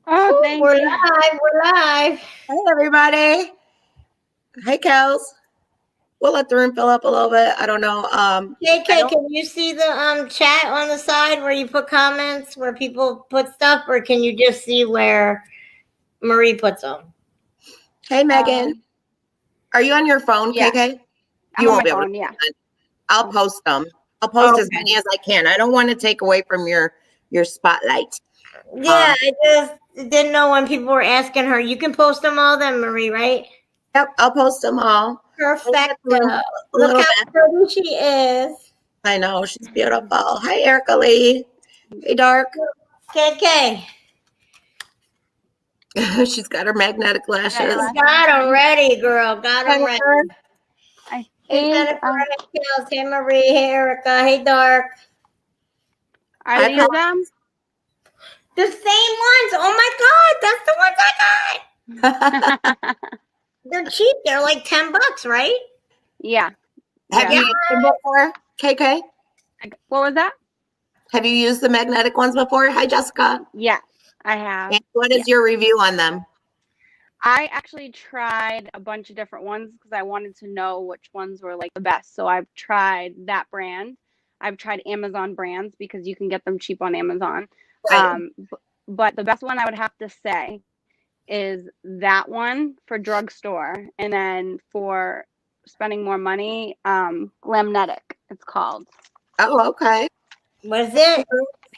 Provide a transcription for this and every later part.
Oh, Ooh, thank we're you. live. We're live. Hey, everybody. Hey, Kels. We'll let the room fill up a little bit. I don't know. I KK, don't. can you see the chat on the side where you put comments where people put stuff, or can you just see where Marie puts them? Hey, Megan. Um, Are you on your phone, yeah, KK? I'm You on won't my be able to. phone. Yeah. I'll Oh, post them. I'll post as Okay. many as I can. I don't want to take away from your spotlight. Yeah, Um. I just didn't know when people were asking her. You can post them all then, Marie, right? Yep. I'll post them all. We'll let the room Perfecto. fill up a Look little how bit. pretty she is. I know she's beautiful. Hi, Erica Lee. Hey, Dark. KK, She's got her magnetic I got your lashes. last got them name. ready, girl. Got them ready. Jennifer. I Hey, think. Jennifer. Hey, Kels. Hey, Marie. Hey, Erica. Hey, Dark. Are Hi, these them? The same ones. Oh my God, that's the ones I got. Pat. They're cheap. They're like $10, right? Yeah. Have Yeah. you used them before, KK? What was that? Have you used the magnetic ones before? Hi, Jessica. Yeah, I have. And what Yeah. is your review on them? I actually tried a bunch of different ones because I wanted to know which ones were like the best. So I've tried that brand. I've tried Amazon brands because you can get them cheap on Amazon. Right. But the best one I would have to say is that one for drugstore, and then for spending more money, Glamnetic, it's called. Oh, okay. What is it?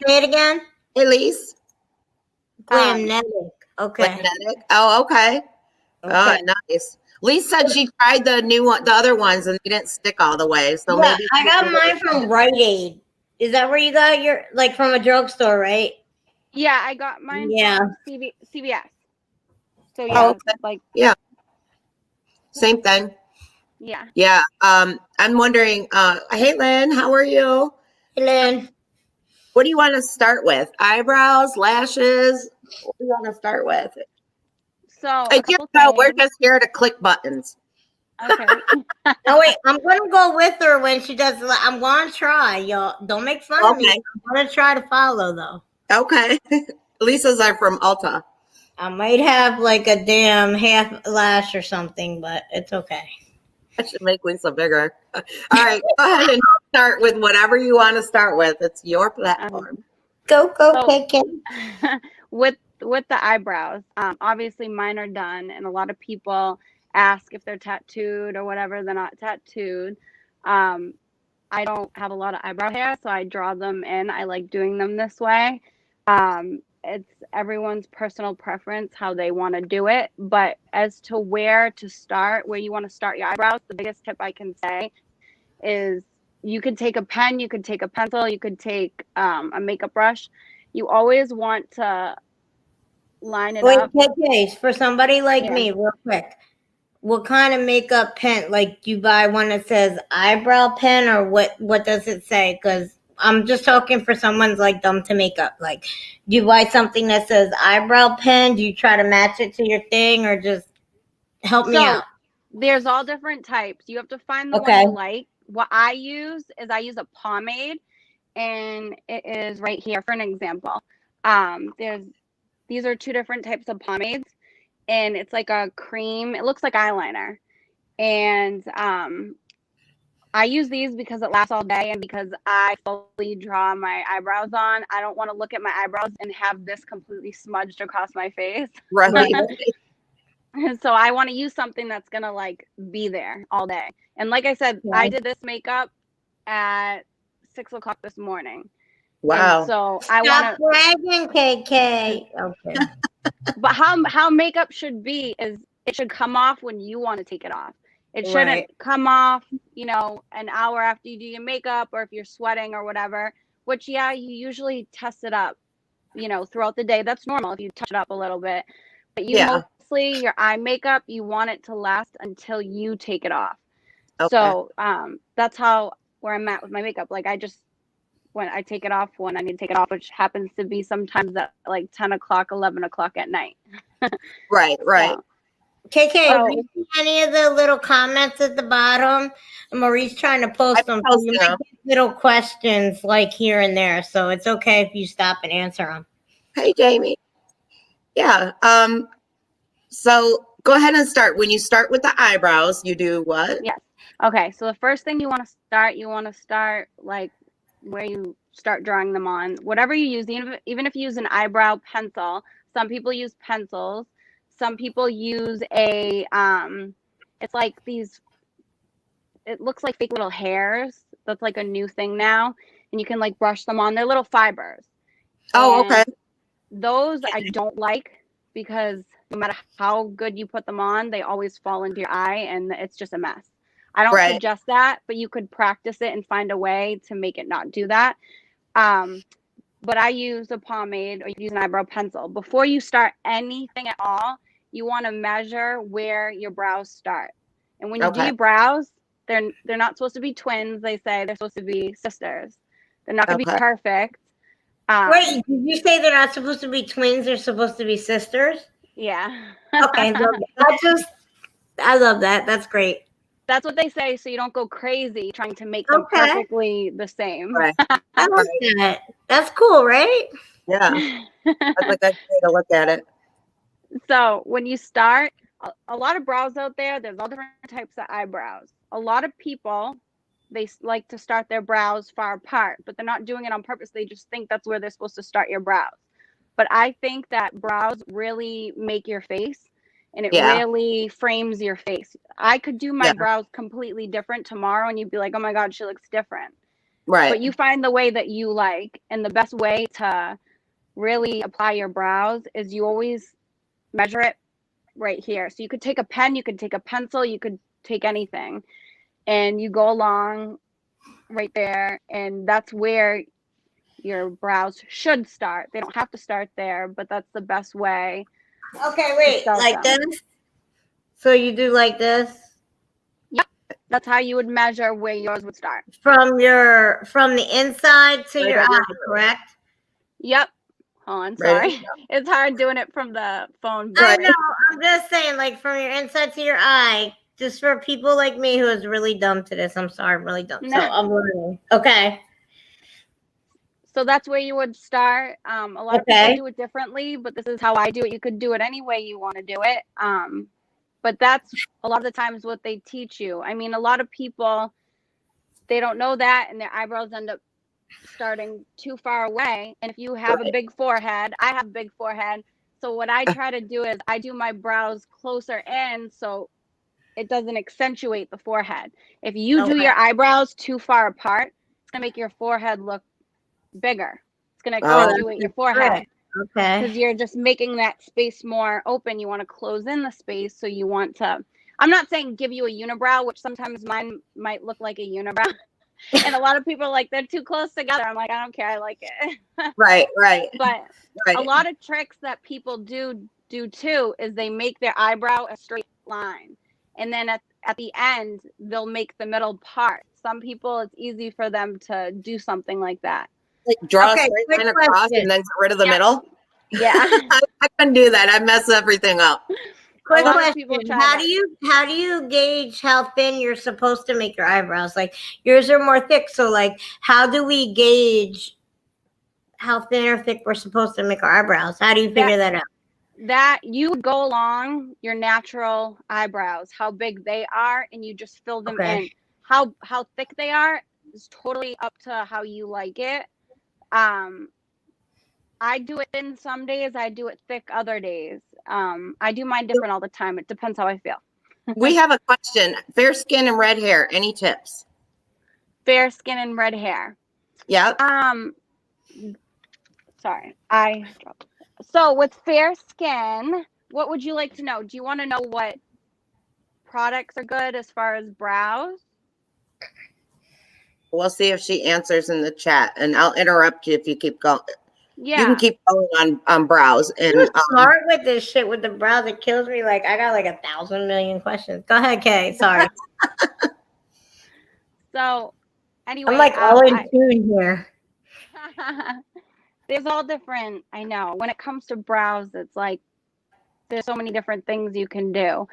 Say it again. Elise, Um, Glamnetic. Okay. magnetic. Oh, okay. Oh, Okay. nice. Lise said she tried the new one, the other ones, and they didn't stick all the way. So Yeah, maybe I she got can mine from Rite Aid. Is that where you got your, like, from a drugstore, right? yeah, I got mine Yeah. from CVS. So Oh, yeah, okay. like Yeah, same thing. yeah. Yeah. I'm wondering. Hey, Lynn, how are you? Helen. What do you want to start with? Eyebrows, lashes? What do you want to start with? So Hey, a just couple know we're things. just here to click buttons. Okay. No, wait. I'm going to go with her when she does. I'm going to try, y'all. Don't make fun of me. Okay. I'm going to try to follow, though. Okay. Lisa's are from Ulta. I might have like a damn half lash or something, but it's okay. I should make Lisa bigger. All right. Go ahead and start with whatever you want to start with. It's your Um, platform. Go, so KK. with the eyebrows, obviously mine are done, and a lot of people ask if they're tattooed or whatever. They're not tattooed. Um, I don't have a lot of eyebrow hair, so I draw them in. I like doing them this way. It's everyone's personal preference how they want to do it. But as to where to start, where you want to start your eyebrows, the biggest tip I can say is you could take a pen, you could take a pencil, you could take a makeup brush. You always want to line it Wait, up. KK, for somebody like Yeah. me, real quick, what kind of makeup pen? Like, do you buy one that says eyebrow pen, or what does it say? Because I'm just talking for someone's like dumb to makeup. Like, do you buy something that says eyebrow pen? Do you try to match it to your thing, or just help me out? So there's all different types. You have to find the one Okay. you like. What I use is I use a pomade, and it is right here for an example. There's these are two different types of pomades, and it's like a cream. It looks like eyeliner, and I use these because it lasts all day and because I fully draw my eyebrows on. I don't want to look at my eyebrows and have this completely smudged across my face. Right. So I want to use something that's gonna like be there all day. And like I said, I did this makeup at 6 o'clock this morning. And Wow. so I want Stop to, bragging, KK. Okay. but how makeup should be is it should come off when you want to take it off. It shouldn't Right. come off, an hour after you do your makeup or if you're sweating or whatever, which yeah, you usually test it up, throughout the day. That's normal if you touch it up a little bit. But you Yeah. mostly your eye makeup, you want it to last until you take it off. Okay. So that's how where I'm at with my makeup. Like I just when I take it off when I need to take it off, which happens to be sometimes at like 10 o'clock, 11 o'clock at night. Right. Right. So, KK, so do you see any of the little comments at the bottom? Marie's trying to I'm post them. So you posting might them. get little questions like here and there. So it's okay if you stop and answer them. Hey, Jamie. Yeah. So go ahead and start. When you start with the eyebrows, you do what? Yes. Okay. So the first thing you want to start like where you start drawing them on. Whatever you use, even if you use an eyebrow pencil, some people use pencils. Some people use it's like these, it looks like fake little hairs. That's like a new thing now. And you can like brush them on. They're little fibers. Oh, okay. And those I don't like because no matter how good you put them on, they always fall into your eye and it's just a mess. I don't Right. suggest that, but you could practice it and find a way to make it not do that. But I use a pomade or you use an eyebrow pencil. Before you start anything at all, you want to measure where your brows start. And when you do Okay. your brows, they're not supposed to be twins. They say they're supposed to be sisters. They're not going to be Okay. perfect. Wait, did you say they're not supposed to be twins? They're supposed to be sisters? Yeah. Okay, I love that. That's great. That's what they say, so you don't go crazy trying to make them Okay. perfectly the same. Right. I like that. That's cool, right? Yeah. That's a good way to look at it. So when you start, a lot of brows out there, there's all different types of eyebrows. A lot of people, they like to start their brows far apart, but they're not doing it on purpose. They just think that's where they're supposed to start your brows. But I think that brows really make your face and it Yeah. really frames your face. I could do my Yeah. brows completely different tomorrow and you'd be like, oh my God, she looks different. Right. But you find the way that you like. And the best way to really apply your brows is you always measure it right here. So you could take a pen, you could take a pencil, you could take anything. And you go along right there. And that's where your brows should start. They don't have to start there, but that's the best way. Okay, wait, start like them. this? So you do like this? That's how you would measure where yours would start. From the inside to Right your over eye, here. correct? Yep. Hold on, Right. sorry. It's hard doing it from the phone. I But know. I'm just saying, like from your inside to your eye. Just for people like me who is really dumb to this. I'm sorry, I'm really dumb. So No. I'm learning. Okay. So that's where you would start. A lot of Okay. people do it differently, but this is how I do it. You could do it any way you want to do it. But that's a lot of the times what they teach you. I mean, a lot of people, they don't know that and their eyebrows end up starting too far away. And if you have a Right. big forehead, I have a big forehead. So what I try to do is I do my brows closer in so it doesn't accentuate the forehead. If you do Okay. your eyebrows too far apart, it's gonna make your forehead look bigger. It's gonna Oh, that's accentuate your forehead Okay. because you're just making that space more open. You want to close in the space, so you want to. I'm not saying give you a unibrow, which sometimes mine might look like a unibrow, and a lot of people are like they're too close together. I'm like, I don't care, I like it. Right. Right. But Right. a lot of tricks that people do too is they make their eyebrow a straight line, and then at the end they'll make the middle part. Some people, it's easy for them to do something like that. Like draw Okay, a straight quick line across question. and then get rid of the Yeah. middle. Yeah. I couldn't do that. I mess everything up. Quick lot of question. people try How that. do you gauge how thin you're supposed to make your eyebrows? Like yours are more thick, so like how do we gauge how thin or thick we're supposed to make our eyebrows? How do you figure that out? That you would go along your natural eyebrows, how big they are, and you just fill them Okay. in. How thick they are is totally up to how you like it. I do it thin some days, I do it thick other days. I do mine different all the time. It depends how I feel. We have a question. Fair skin and red hair. Any tips? Fair skin and red hair. Yeah. Sorry, so with fair skin, what would you like to know? Do you want to know what products are good as far as brows? We'll see if she answers in the chat, and I'll interrupt you if you keep going. Yeah. You can keep going on brows and You start with this shit with the brow that kills me. Like I got like 1,000 million questions. Go ahead, Kay. Sorry. So anyway, I'm like all in tune here. there's all different. I know when it comes to brows, it's like there's so many different things you can do,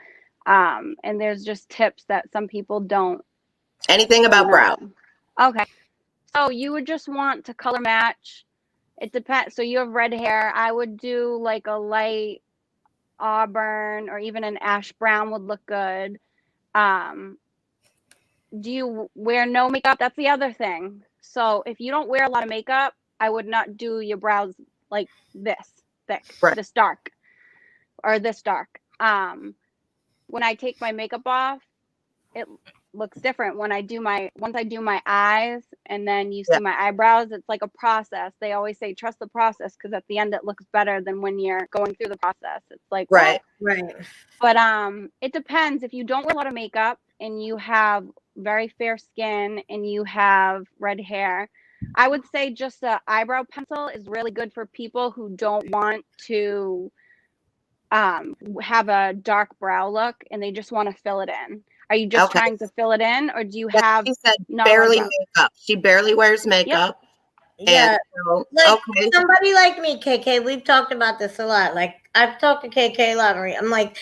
and there's just tips that some people don't anything about know. brow. Okay, so you would just want to color match It depends. So you have red hair. I would do like a light auburn or even an ash brown would look good. Um, do you wear no makeup? That's the other thing. So if you don't wear a lot of makeup, I would not do your brows like this thick, Right. this dark, or this dark. When I take my makeup off, it looks different. Once I do my eyes and then you see Yeah. my eyebrows, it's like a process. They always say trust the process because at the end it looks better than when you're going through the process. It's like, Right. Right. but it depends. If you don't wear a lot of makeup and you have very fair skin and you have red hair, I would say just a eyebrow pencil is really good for people who don't want to have a dark brow look and they just want to fill it in. Are you just Okay. trying to fill it in, or do you Yeah, have she said not a lot of barely brows? makeup. She barely wears makeup. Yeah. And so, Like okay. somebody like me, KK, we've talked about this a lot. Like I've talked to KK a lot, Marie. I'm like,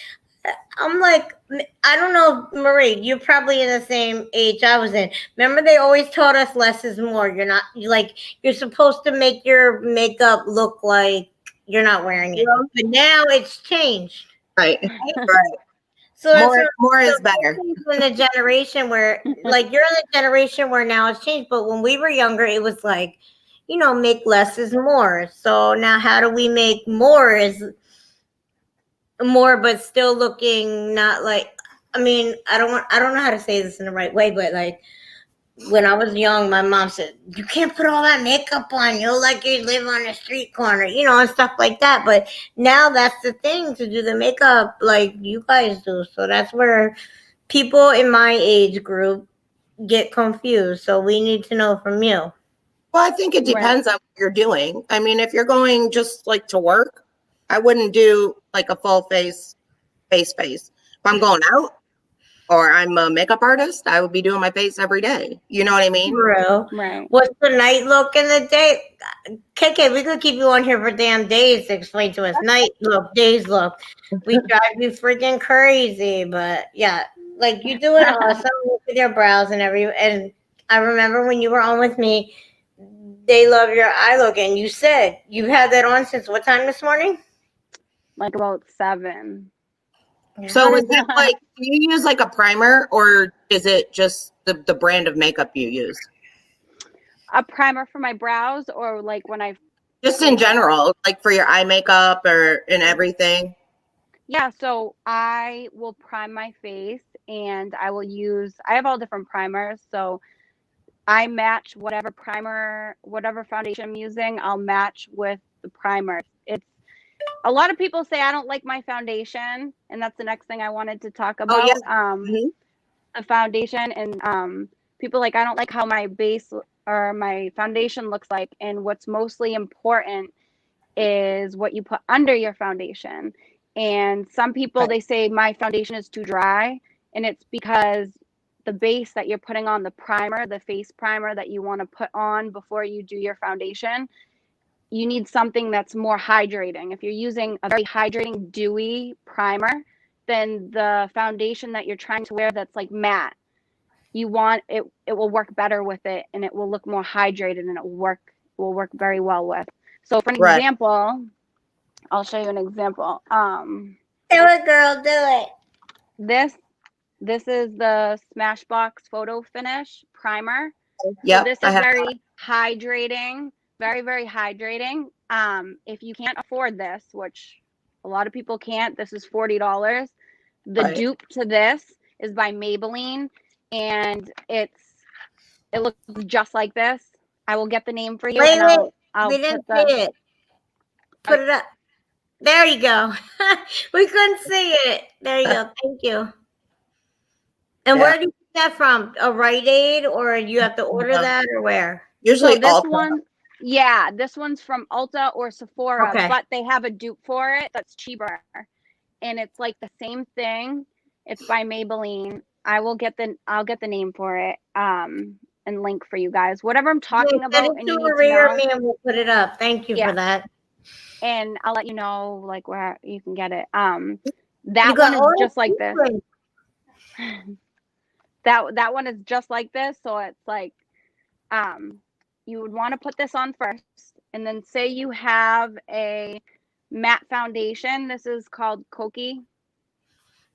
I don't know, Marie, you're probably in the same age I was in. Remember, they always taught us less is more. You're supposed to make your makeup look like you're not wearing it. Yeah. But now it's changed. Right. Right. So that's More so is better. in a generation where, like, you're in a generation where now it's changed. But when we were younger, it was like, make less is more. So now, how do we make more is more, but still looking not like? I mean, I don't know how to say this in the right way, but like when I was young, my mom said, "You can't put all that makeup on. You'll like you live on a street corner, and stuff like that." But now that's the thing to do the makeup like you guys do. So that's where people in my age group get confused. So we need to know from you. Well, I think it Right. depends on what you're doing. I mean, if you're going just like to work, I wouldn't do like a full face. If I'm going out or I'm a makeup artist, I would be doing my face every day. You know what I mean? For real. Right. What's the night look and the day? KK, we could keep you on here for damn days to explain to us night look, days look. We drive you freaking crazy, but yeah, like you do it awesome with your brows and and I remember when you were on with me, they love your eye look, and you said you've had that on since what time this morning? Like about 7. So is it like, do you use like a primer or is it just the brand of makeup you use? A primer for my brows, or like when I Just in general, like for your eye makeup or and everything? Yeah, so I will prime my face and I have all different primers. So I match whatever foundation I'm using, I'll match with the primer. It's a lot of people say I don't like my foundation, and that's the next thing I wanted to talk Oh, yeah. about. The foundation, and people like I don't like how my base or my foundation looks like, and what's mostly important is what you put under your foundation. And some people, they say my foundation is too dry, and it's because the base that you're putting on, the primer, the face primer that you want to put on before you do your foundation, you need something that's more hydrating. If you're using a very hydrating, dewy primer, then the foundation that you're trying to wear that's like matte, it will work better with it, and it will look more hydrated, and it will work very well with. So for an example, I'll show you an example. Do it, girl, do it. This is the Smashbox Photo Finish primer. Yeah, so this is very hydrating, very, very hydrating. If you can't afford this, which a lot of people can't, this is $40. The dupe to this is by Maybelline, and it looks just like this. I will get the name for you. Wait, I'll we didn't see it. Put it up. There you go. We couldn't see it. There you go. Thank you. And where do you get that from? A Rite Aid, or you have to order that, or where? Usually so this Ulta. one, this one's from Ulta or Sephora, but they have a dupe for it that's cheaper, and it's like the same thing. It's by Maybelline. I'll get the name for it and link for you guys. Whatever I'm talking about, and you need to know. Me and we'll put it up. Thank you for that. And I'll let you know like where you can get it. That one is just like this. That one is just like this. So it's like, you would want to put this on first, and then say you have a matte foundation. This is called Koki.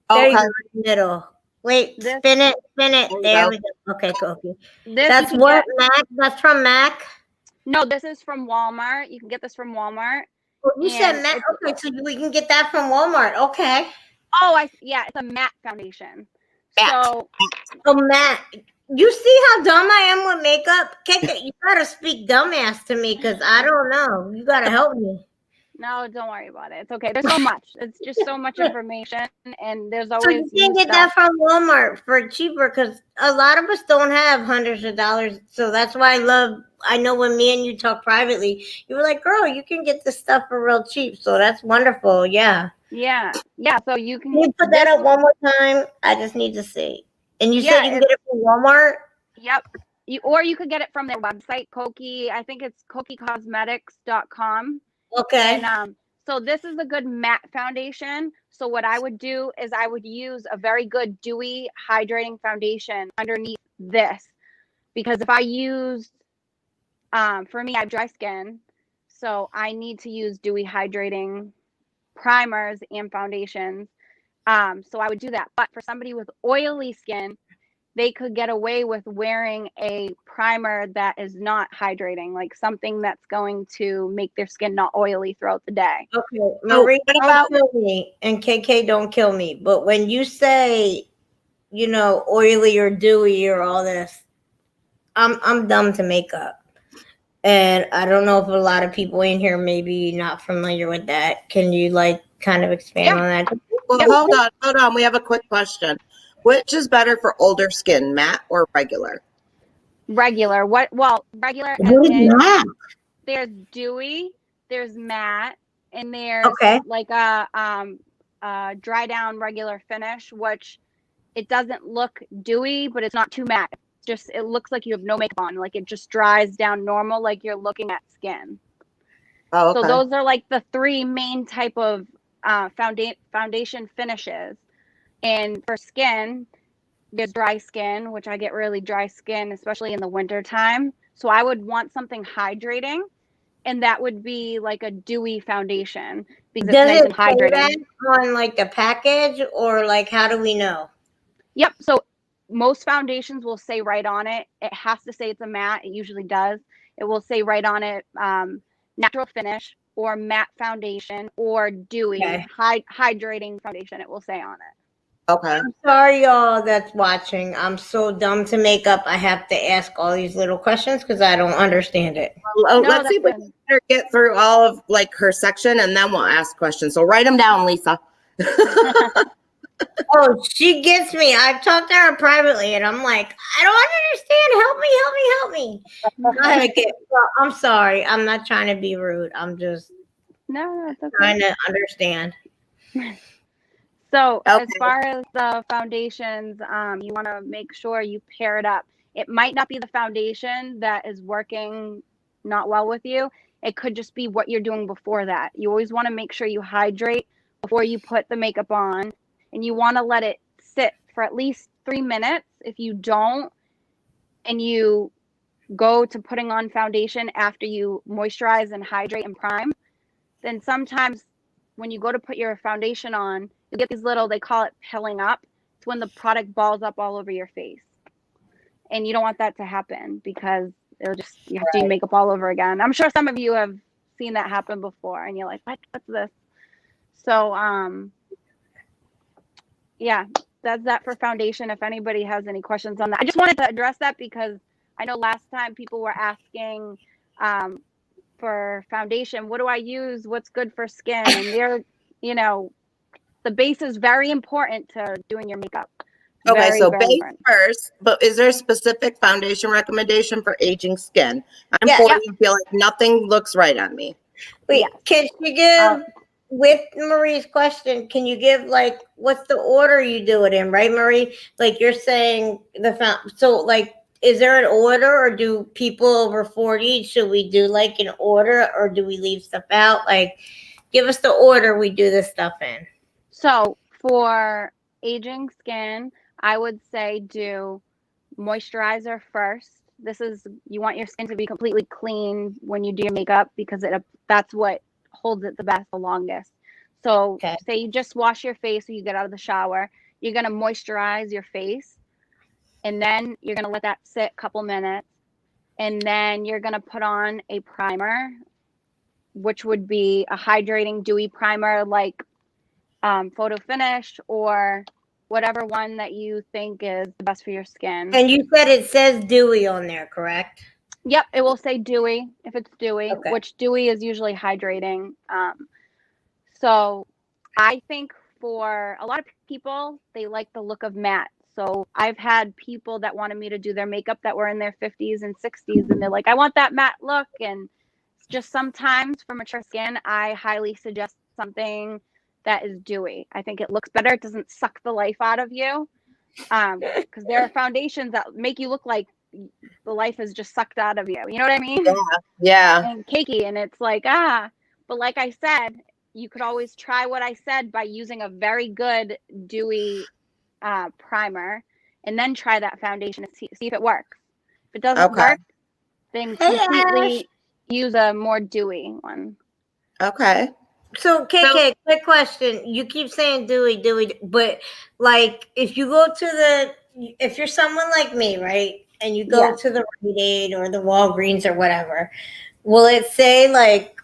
There you Okay. go, in the middle. Wait, This spin it, spin it. There you There go. we go. Okay, cool. this That's you can what get. Mac. That's from Mac. No, this is from Walmart. You can get this from Walmart. Well, you said And Mac. it's, Okay, so we can get that from Walmart. Okay. oh, yeah, it's a matte foundation. Matte. So Oh, Matt, you see how dumb I am with makeup? Kika, you gotta speak dumbass to me because I don't know. You gotta help me. no, don't worry about it. It's okay. There's so much. It's just so much information, and there's So you always can new get stuff. that from Walmart for cheaper because a lot of us don't have hundreds of dollars. So that's why I know when me and you talk privately, you were like, girl, you can get this stuff for real cheap. So that's wonderful. Yeah. Yeah. So you can Can you put that this, up one more time? I just need to see. And you said yeah, you can get it from Walmart? yep. Or you could get it from their website, Koki. I think it's kokicosmetics.com. Okay. And so this is a good matte foundation. So what I would do is I would use a very good dewy hydrating foundation underneath this, because if I used, for me, I have dry skin, so I need to use dewy hydrating primers and foundations. So I would do that. But for somebody with oily skin, they could get away with wearing a primer that is not hydrating, like something that's going to make their skin not oily throughout the day. Okay, Marie, what don't about- kill me, and KK, don't kill me. But when you say, oily or dewy or all this, I'm dumb to makeup, and I don't know if a lot of people in here maybe not familiar with that. Can you kind of expand on that? Well, hold on. We have a quick question. Which is better for older skin, matte or regular? Regular. Regular as What is in that? there's dewy, there's matte, and there's Okay. like a dry down regular finish, which it doesn't look dewy, but it's not too matte. Just it looks like you have no makeup on, like it just dries down normal, like you're looking at skin. Oh, okay. So those are like the three main type of foundation finishes. And for skin, there's dry skin, which I get really dry skin, especially in the winter time. So I would want something hydrating, and that would be like a dewy foundation because Does it's nice it and say hydrating. that on the package, or how do we know? Yep. So most foundations will say right on it. It has to say it's a matte. It usually does. It will say right on it, natural finish or matte foundation or dewy Okay. hydrating foundation. It will say on it. Okay. I'm sorry, y'all that's watching. I'm so dumb to makeup. I have to ask all these little questions because I don't understand it. Well, No, let's see if we that's can better get through all of her section, and then we'll ask questions. So write them down, Lisa. Oh, she gets me. I've talked to her privately, and I'm like, I don't understand. Help me. Go ahead, well, I'm sorry. I'm not trying to be rude. I'm just No, it's okay. trying to understand. So Okay. as far as the foundations, you want to make sure you pair it up. It might not be the foundation that is working not well with you. It could just be what you're doing before that. You always want to make sure you hydrate before you put the makeup on, and you want to let it sit for at least 3 minutes. If you don't, and you go to putting on foundation after you moisturize and hydrate and prime, then sometimes when you go to put your foundation on, you get these little, they call it pilling up. It's when the product balls up all over your face. And you don't want that to happen because it'll just, you have to do makeup all over again. I'm sure some of you have seen that happen before and you're like, what's this? So, yeah, that's that for foundation. If anybody has any questions on that, I just wanted to address that because I know last time people were asking, for foundation, what do I use? What's good for skin? And they're, the base is very important to doing your makeup. Okay, Very, so very base important. first, but is there a specific foundation recommendation for aging skin? I'm Yeah. 40 and feel like nothing looks right on me. Wait, Yes. can you give, with Marie's question, can you give what's the order you do it in, right, Marie? You're saying is there an order, or do people over 40, should we do an order, or do we leave stuff out? Give us the order we do this stuff in. So for aging skin, I would say do moisturizer first, You want your skin to be completely clean when you do your makeup because that's what holds it the longest. So Okay. say you just wash your face when you get out of the shower, you're going to moisturize your face, and then you're going to let that sit a couple minutes, and then you're going to put on a primer, which would be a hydrating dewy primer like Photo Finish or whatever one that you think is the best for your skin. And you said it says dewy on there, correct? Yep, it will say dewy if it's dewy, Okay. which dewy is usually hydrating. So I think for a lot of people, they like the look of matte. So I've had people that wanted me to do their makeup that were in their 50s and 60s, and they're like, I want that matte look. And just sometimes for mature skin, I highly suggest something that is dewy. I think it looks better. It doesn't suck the life out of you. Because there are foundations that make you look like the life is just sucked out of you. You know what I mean? Yeah. And cakey. And it's like, but like I said, you could always try what I said by using a very good dewy primer and then try that foundation and see if it works. If it doesn't Okay. work, then Hey, completely use a more dewy one. Okay. So, KK, quick question. You keep saying dewy, but like if you go to if you're someone like me, right, and you go Yeah. to the Rite Aid or the Walgreens or whatever, will it say like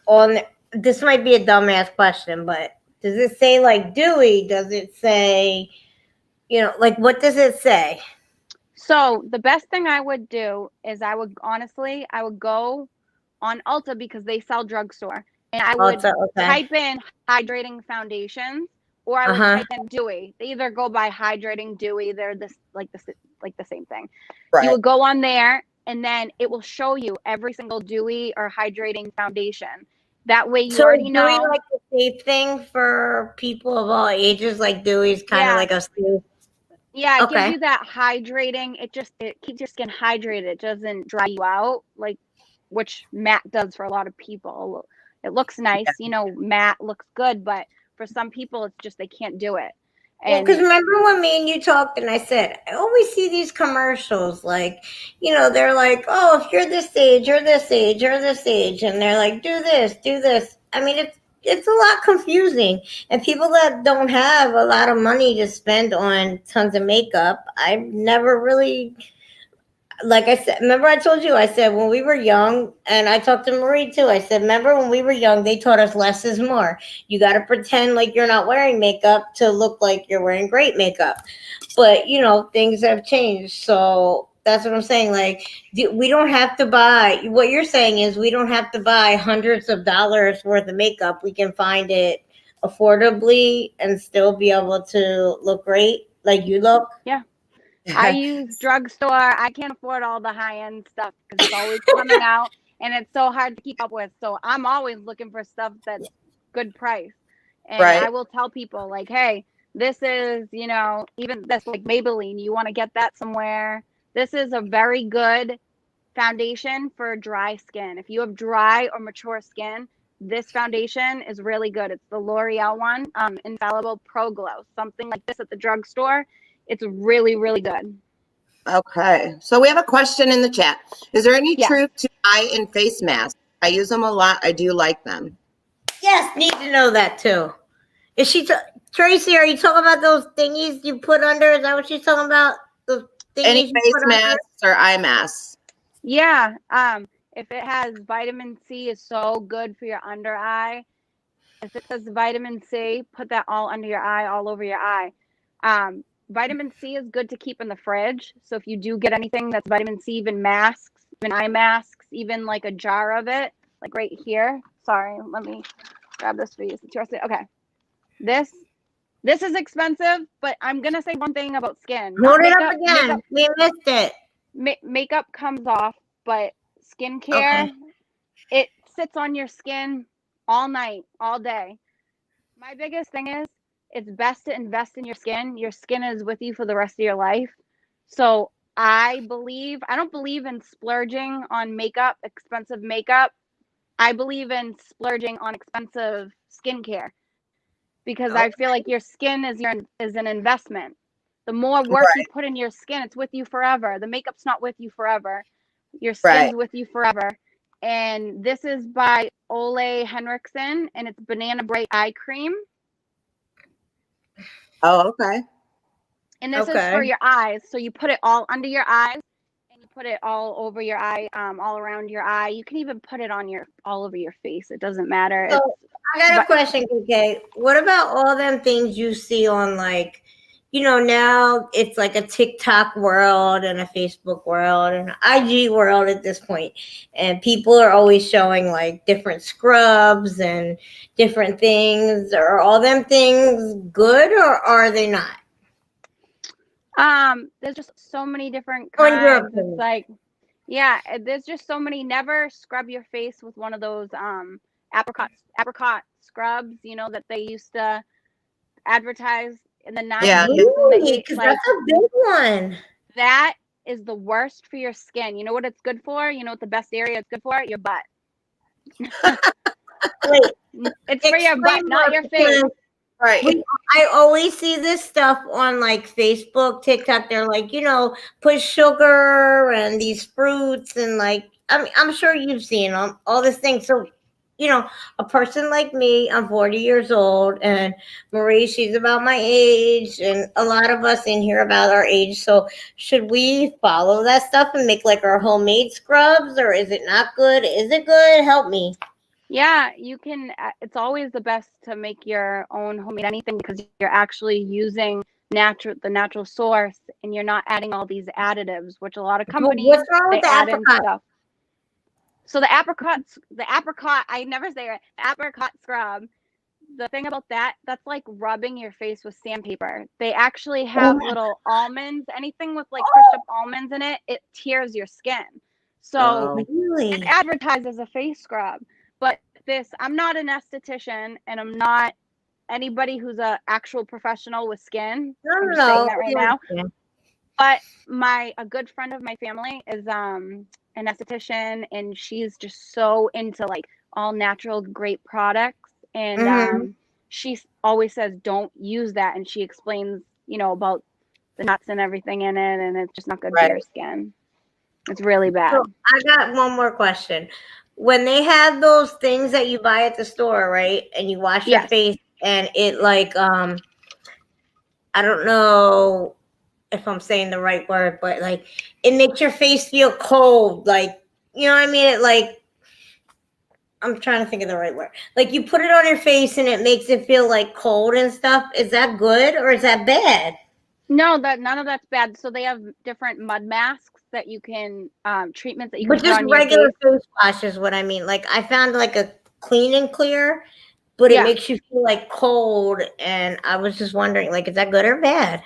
this might be a dumbass question, but does it say like dewy? Does it say, like what does it say? So the best thing I would do is I would go on Ulta because they sell drugstore, and I would Ulta, okay. type in hydrating foundations, or I would type in dewy. They either go by hydrating, dewy. They're the same thing. Right. You would go on there, and then it will show you every single dewy or hydrating foundation. That way, you already know. So, dewy like a safe thing for people of all ages? Like dewy's kind of like a safe. Yeah, it gives you that hydrating. It keeps your skin hydrated. It doesn't dry you out, which matte does for a lot of people. It looks nice, matte looks good, but for some people, it's just they can't do it. Well, because remember when me and you talked and I said, I always see these commercials like, they're like, oh, if you're this age, you're this age, you're this age. And they're like, do this, do this. I mean, it's a lot confusing. And people that don't have a lot of money to spend on tons of makeup, I've never really, like I said, remember I told you, I said when we were young, and I talked to Marie too, I said, remember when we were young, they taught us less is more. You got to pretend like you're not wearing makeup to look like you're wearing great makeup. But, things have changed. So that's what I'm saying. Like, we don't have to buy, what you're saying is we don't have to buy hundreds of dollars worth of makeup. We can find it affordably and still be able to look great like you look. Yeah. I use drugstore. I can't afford all the high-end stuff because it's always coming out and it's so hard to keep up with. So I'm always looking for stuff that's good price. And I will tell people like, hey, this is, even this like Maybelline, you want to get that somewhere. This is a very good foundation for dry skin. If you have dry or mature skin, this foundation is really good. It's the L'Oreal one, Infallible Pro Glow. Something like this at the drugstore. It's really, really good. Okay. So we have a question in the chat. Is there any truth to eye and face masks? I use them a lot. I do like them. Yes, need to know that too. Is she Tracy? Are you talking about those thingies you put under? Is that what she's talking about? Those thingies any face masks or eye masks? Yeah. If it has vitamin C, is so good for your under eye. If it says vitamin C, put that all under your eye, all over your eye. Vitamin C is good to keep in the fridge. So if you do get anything that's vitamin C, even masks, even eye masks, even like a jar of it, like right here. Sorry, let me grab this for you. Okay. This is expensive, but I'm going to say one thing about skin. Hold it up again. We missed it. Makeup comes off, but skincare, it sits on your skin all night, all day. My biggest thing is, it's best to invest in your skin. Your skin is with you for the rest of your life. So I don't believe in splurging on makeup, expensive makeup. I believe in splurging on expensive skincare because I feel like your skin is an investment. The more work you put in your skin, it's with you forever. The makeup's not with you forever. Your Right. skin's with you forever. And this is by Ole Henriksen, and it's Banana Bright Eye Cream. Oh, okay. And this is Okay. for your eyes. So you put it all under your eyes, and you put it all over your eye, all around your eye. You can even put it on all over your face. It doesn't matter. So I got a but- question, KK. What about all them things you see on, like, now it's like a TikTok world and a Facebook world and an IG world at this point, and people are always showing like different scrubs and different things. Are all them things good or are they not? There's just so many different On your kinds. opinion. It's like, yeah, there's just so many. Never scrub your face with one of those apricot scrubs, that they used to advertise in the 90s Yeah. and the Really? 80s. Because Like, that's a big one. that is the worst for your skin. You know what it's good for? You know what the best area it's good for? Your butt. Wait, It's for your butt, explain not more, your face. because Right. I always see this stuff on like Facebook, TikTok. They're like, put sugar and these fruits and like, I'm sure you've seen all this thing. So, a person like me, I'm 40 years old, and Marie, she's about my age, and a lot of us in here about our age. So, should we follow that stuff and make like our homemade scrubs, or is it not good? Is it good? Help me. Yeah, you can. It's always the best to make your own homemade anything because you're actually using the natural source, and you're not adding all these additives, which a lot of companies What's wrong they with the add in apricot? stuff. So the apricot, I never say it. Apricot scrub. The thing about that's like rubbing your face with sandpaper. They actually have little almonds. Anything with like crushed up almonds in it, it tears your skin. So Oh. Really? it's advertised as a face scrub. But I'm not an esthetician, and I'm not anybody who's a actual professional with skin. I'm just saying that right now. Yeah. But a good friend of my family is an esthetician, and she's just so into like all natural, great products. And she always says, don't use that. And she explains, about the nuts and everything in it, and it's just not good for your skin. It's really bad. So I got one more question. When they have those things that you buy at the store, right? And you wash your Yes. face and it like I don't know if I'm saying the right word, but like it makes your face feel cold, like, you know what I mean? It like, I'm trying to think of the right word. Like you put it on your face and it makes it feel like cold and stuff. Is that good or is that bad? No, none of that's bad. So they have different mud masks that you can treatments that you can But put just on your regular face. face wash is what I mean. Like I found like a clean and clear, but it makes you feel like cold. And I was just wondering, like, is that good or bad?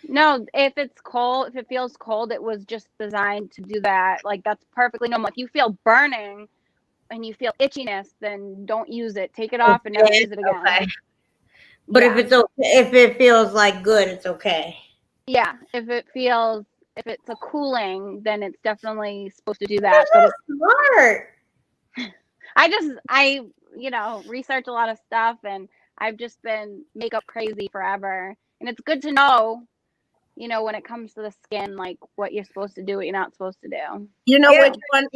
No, if it's cold, if it feels cold, it was just designed to do that. Like that's perfectly normal. If you feel burning and you feel itchiness, then don't use it. Take it off and never use it again. Okay. But if it's okay, if it feels like good, it's okay. Yeah, if it's a cooling, then it's definitely supposed to do that. But Smart. I research a lot of stuff, and I've just been makeup crazy forever. And it's good to know, when it comes to the skin, like what you're supposed to do, what you're not supposed to do. Which one?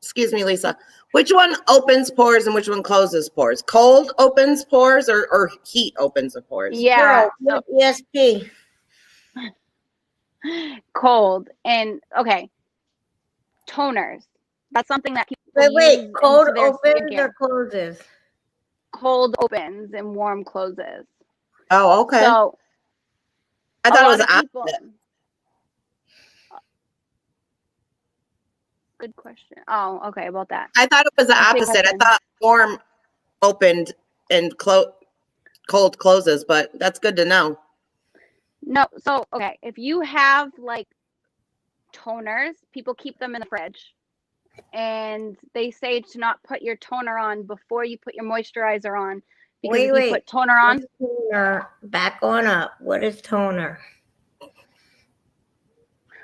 Excuse me, Lisa. Which one opens pores and which one closes pores? Cold opens pores or heat opens the pores? Yeah. Girl, ESP. Cold. And okay. Toners. That's something that people Wait. use Cold into their opens skincare. or closes? Cold opens and warm closes. Oh, okay. So I thought it was the opposite. Good question. Oh, okay, about that. I thought it was the opposite. I thought warm opened and cold closes, but that's good to know. No, so okay, if you have like toners, people keep them in the fridge. And they say to not put your toner on before you put your moisturizer on. Because if you put toner on. Toner? Back on up. What is toner?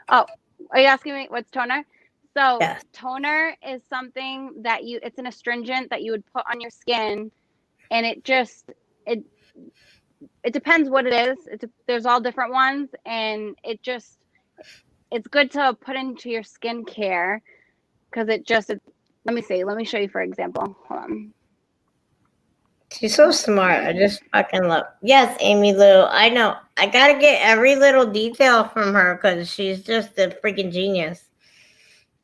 Oh, are you asking me what's toner? So yes. Toner is something that it's an astringent that you would put on your skin, and it depends what it is. There's all different ones, and it it's good to put into your skincare because let me see. Let me show you for example. Hold on. She's so smart. I just fucking love. Yes, Amy Lou. I know. I gotta get every little detail from her because she's just a freaking genius.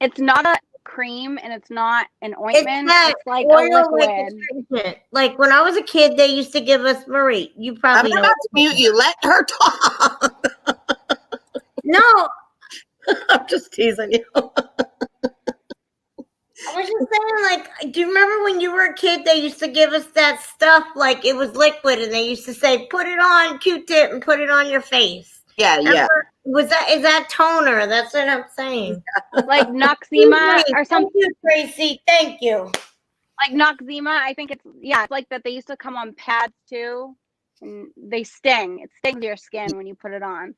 It's not a cream and it's not an It's ointment. that It's like a oil, like liquid. detergent. Like when I was a kid, they used to give us Marie. You I'm probably about know. to mute you. Let her talk. No, I'm just teasing you. I was just saying, like, do you remember when you were a kid, they used to give us that stuff, like it was liquid, and they used to say, put it on Q-tip and put it on your face. Yeah, yeah. Is that toner? That's what I'm saying. Like Noxzema or Thank something. you, Tracy. Thank you. Like Noxzema, I think it's like that. They used to come on pads too, and they sting. It stings your skin when you put it on.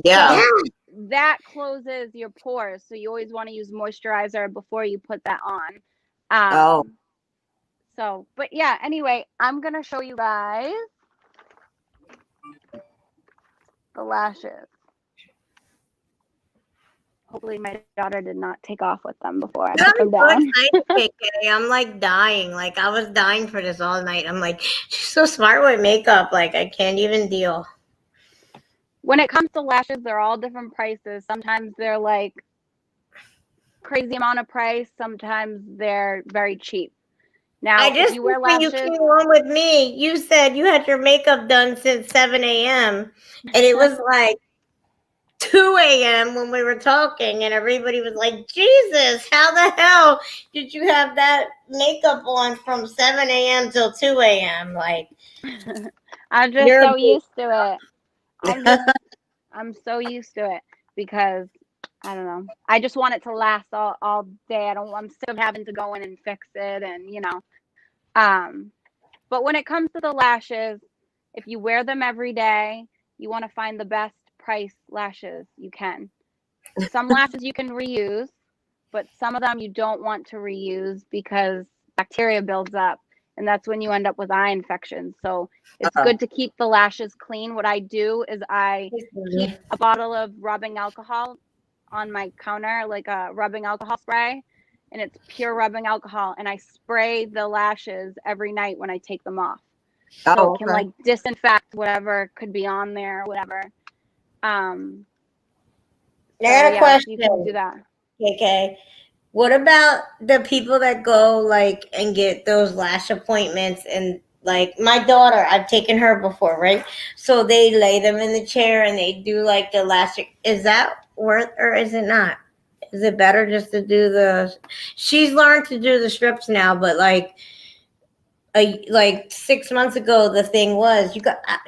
Yeah. So that closes your pores. So you always want to use moisturizer before you put that on. Oh. So, but yeah. Anyway, I'm gonna show you guys the lashes. Hopefully, my daughter did not take off with them before I put them down. I'm like dying. Like I was dying for this all night. I'm like, she's so smart with makeup. Like I can't even deal. When it comes to lashes, they're all different prices. Sometimes they're like crazy amount of price. Sometimes they're very cheap. Now, I just if you wear when you lashes, came on with me, you said you had your makeup done since 7 a.m. and it was like 2 a.m. when we were talking, and everybody was like, Jesus, how the hell did you have that makeup on from 7 a.m. till 2 a.m.? Like, I'm just so used to it. I'm so used to it because I don't know. I just want it to last all day. I'm sick of having to go in and fix it, and but when it comes to the lashes, if you wear them every day, you want to find the best price lashes you can. Some lashes you can reuse, but some of them you don't want to reuse because bacteria builds up, and that's when you end up with eye infections. So it's good to keep the lashes clean. What I do is I keep a bottle of rubbing alcohol on my counter, like a rubbing alcohol spray, and it's pure rubbing alcohol, and I spray the lashes every night when I take them off. So it can like disinfect whatever could be on there or whatever. I got a question. You can do that. Okay. What about the people that go like and get those lash appointments, and like my daughter, I've taken her before, right? So they lay them in the chair and they do like the lash. Is that worth or is it not? Is it better just to do she's learned to do the strips now, but like 6 months ago, the thing was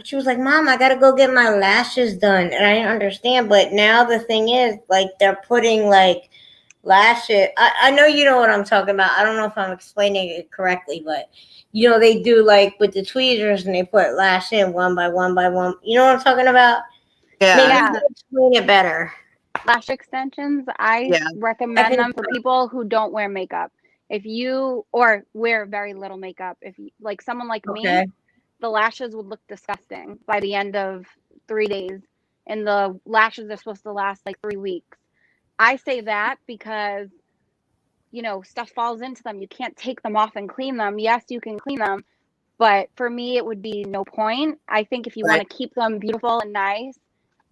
she was like, Mom, I gotta go get my lashes done. And I didn't understand, but now the thing is like they're putting like lashes. I know you know what I'm talking about. I don't know if I'm explaining it correctly, but they do like with the tweezers and they put lash in one by one by one. You know what I'm talking about? Yeah. Maybe explain it better. Lash extensions, I recommend them for people who don't wear makeup. If you or wear very little makeup, if you, like someone like me, the lashes would look disgusting by the end of 3 days, and the lashes are supposed to last like 3 weeks. I say that because stuff falls into them. You can't take them off and clean them. Yes, you can clean them, but for me it would be no point. I think if you want to keep them beautiful and nice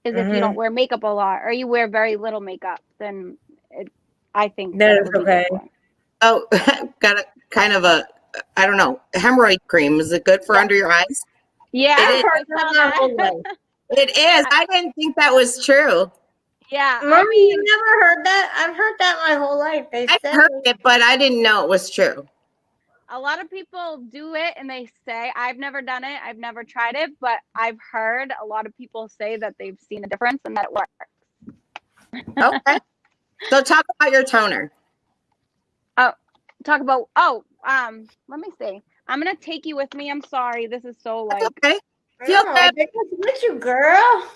is if you don't wear makeup a lot or you wear very little makeup, then I think that's okay. Oh, got a kind of a, I don't know, hemorrhoid cream. Is it good for under your eyes? Yeah, it is. I didn't think that was true. Yeah, Mommy, you never heard that? I've heard that my whole life. I've heard it, but I didn't know it was true. A lot of people do it and they say, I've never done it, I've never tried it, but I've heard a lot of people say that they've seen a difference and that it works. Okay. So talk about your toner. Let me see. I'm gonna take you with me. I'm sorry. This is so like okay. Feel good. With you, girl.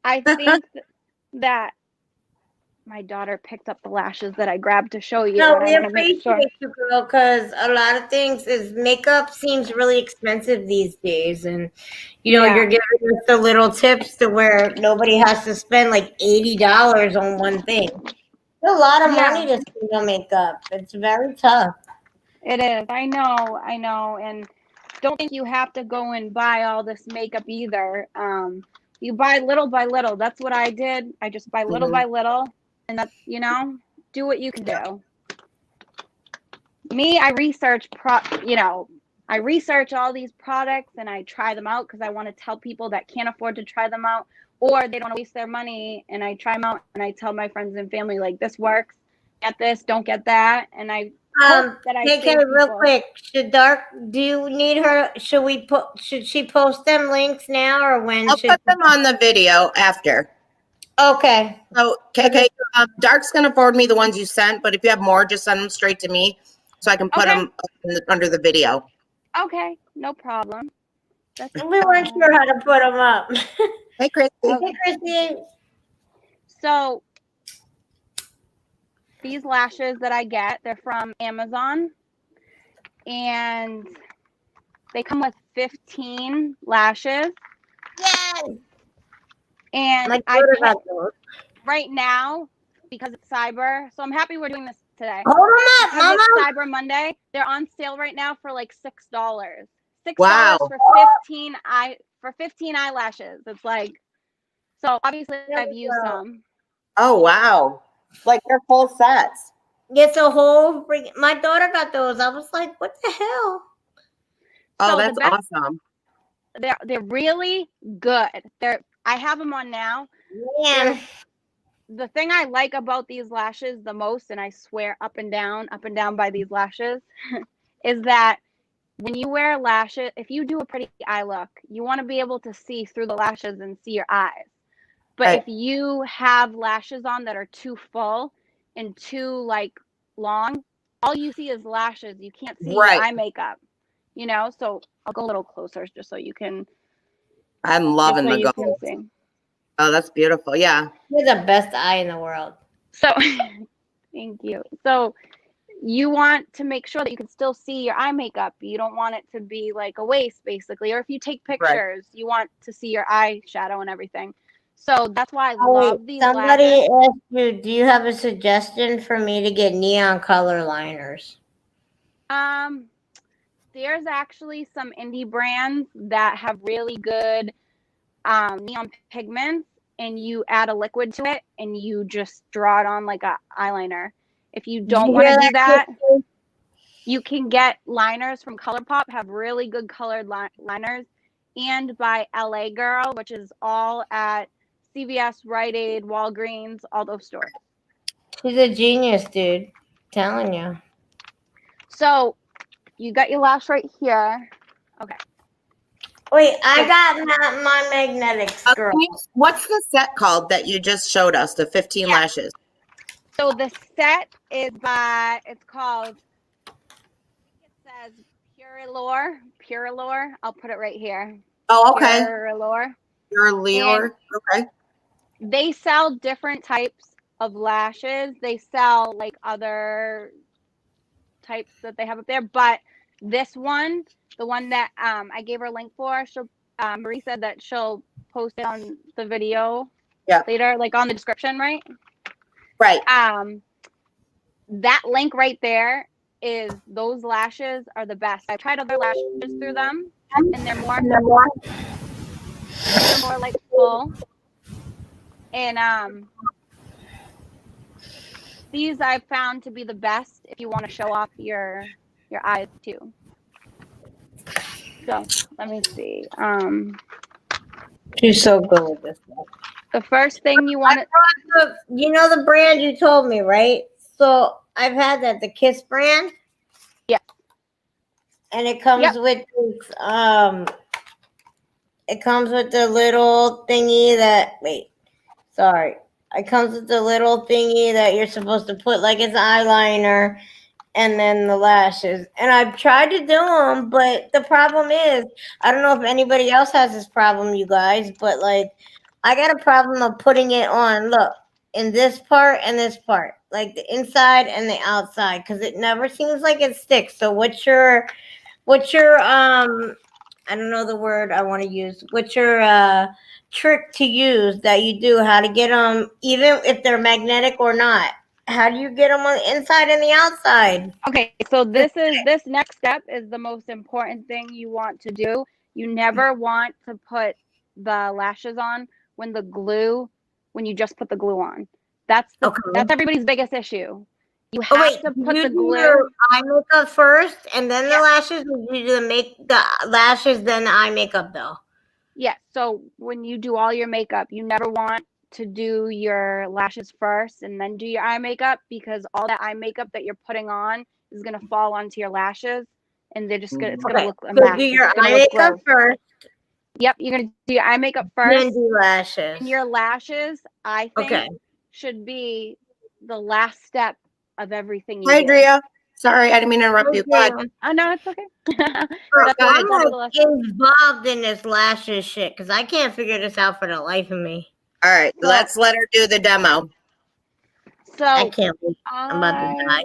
I think that my daughter picked up the lashes that I grabbed to show you. No, and we I want to make sure. appreciate you, girl, because a lot of things is makeup seems really expensive these days, and you're Yeah. giving us the little tips to where nobody has to spend like $80 on one thing. It's a lot of money to spend on makeup. It's very tough. It is. I know. And don't think you have to go and buy all this makeup either. You buy little by little. That's what I did. I just buy little by little, and that's, do what you can do. Me, I research I research all these products and I try them out because I want to tell people that can't afford to try them out or they don't waste their money, and I try them out and I tell my friends and family, like, this works, get this, don't get that, and I hope that I KK, save real people. quick, do you need her? Should she post them links now or when? I'll put them on the video after. Okay. So, KK, Dark's going to forward me the ones you sent, but if you have more, just send them straight to me so I can put them under the video. Okay, no problem. We weren't sure how to put them up. Hey, Christy. Hey, Christy. So these lashes that I get, they're from Amazon, and they come with 15 lashes. Yes. And My I daughter can't got those. right now because it's Cyber. So I'm happy we're doing this today. Hold them up, Because Mama. it's Cyber Monday. They're on sale right now for like $6. $6 Wow. for 15 eyelashes. It's like, so obviously I've used some. Oh, wow. Like they're full sets. It's a whole my daughter got those. I was like, what the hell? Oh, So that's the best- awesome. They're really good. I have them on now. Man. The thing I like about these lashes the most, and I swear up and down by these lashes, is that when you wear lashes, if you do a pretty eye look, you want to be able to see through the lashes and see your eyes. But Right. if you have lashes on that are too full and too like long, all you see is lashes. You can't see your eye makeup, So I'll go a little closer just so you can. I'm loving the gold. See. Oh, that's beautiful. Yeah. You're the best eye in the world. So thank you. So you want to make sure that you can still see your eye makeup. You don't want it to be like a waste, basically. Or if you take pictures, you want to see your eyeshadow and everything. So that's why I love these Somebody lashes. asked you, do you have a suggestion for me to get neon color liners? There's actually some indie brands that have really good neon pigments, and you add a liquid to it and you just draw it on like a eyeliner. If you don't want to do that, you can get liners from ColourPop, have really good colored liners, and by LA Girl, which is all at CVS, Rite Aid, Walgreens, all those stores. She's a genius, dude. Telling you. So you got your lash right here. Okay. Wait, I got my magnetics, girl. What's the set called that you just showed us, the 15 lashes? So the set is it's called, it says Purelure. I'll put it right here. Oh, okay. Purelure. Okay. They sell different types of lashes. They sell like other types that they have up there, but this one, the one that I gave her a link for, Marie said that she'll post it on the video later, like on the description, right? Right. That link right there is, those lashes are the best. I've tried other lashes through them, and they're more like full. And these I've found to be the best if you want to show off your eyes too. So let me see. She's so good with this stuff. The first thing you want to, you know the brand you told me, right? So I've had that, the Kiss brand. Yeah. And it comes with this, it comes with the little thingy that, it comes with the little thingy that you're supposed to put like as eyeliner, and then the lashes. And I've tried to do them, but the problem is, I don't know if anybody else has this problem, you guys, but like, I got a problem of putting it on. Look, in this part and this part, like the inside and the outside, because it never seems like it sticks. So what's your I don't know the word I want to use. What's your trick to use that you do? How to get them, even if they're magnetic or not? How do you get them on the inside and the outside? Okay, so this next step is the most important thing you want to do. You never want to put the lashes on when you just put the glue on. That's everybody's biggest issue. You Oh have wait, to put you the do glue. your eye makeup first and then the Yeah. lashes, or you do the lashes then the eye makeup though? Yeah, so when you do all your makeup, you never want to do your lashes first and then do your eye makeup, because all that eye makeup that you're putting on is gonna fall onto your lashes, and it's gonna Okay, look a so mess. do It's your gonna eye look makeup gross. first, Yep, you're gonna do your eye makeup then first, do lashes. and your lashes, I think, Okay. should be the last step of everything you Hi, do. Drea. Sorry, I didn't mean to interrupt you. Go ahead. Oh no, it's okay. So Go ahead. I'm like involved in this lashes shit because I can't figure this out for the life of me. All right, let's let her do the demo. I So can't believe I'm about to die.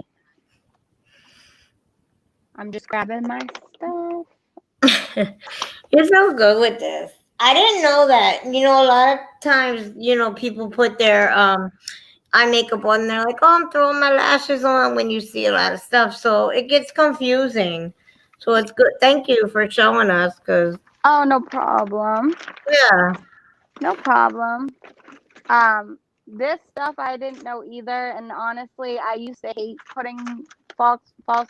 I'm just grabbing my stuff. You're so good with this. I didn't know that. You know, a lot of times, you know, people put their eye makeup on and they're like, oh, I'm throwing my lashes on when you see a lot of stuff. So it gets confusing. So it's good. Thank you for showing us because, Oh, no problem. yeah. No problem. This stuff I didn't know either, and honestly, I used to hate putting false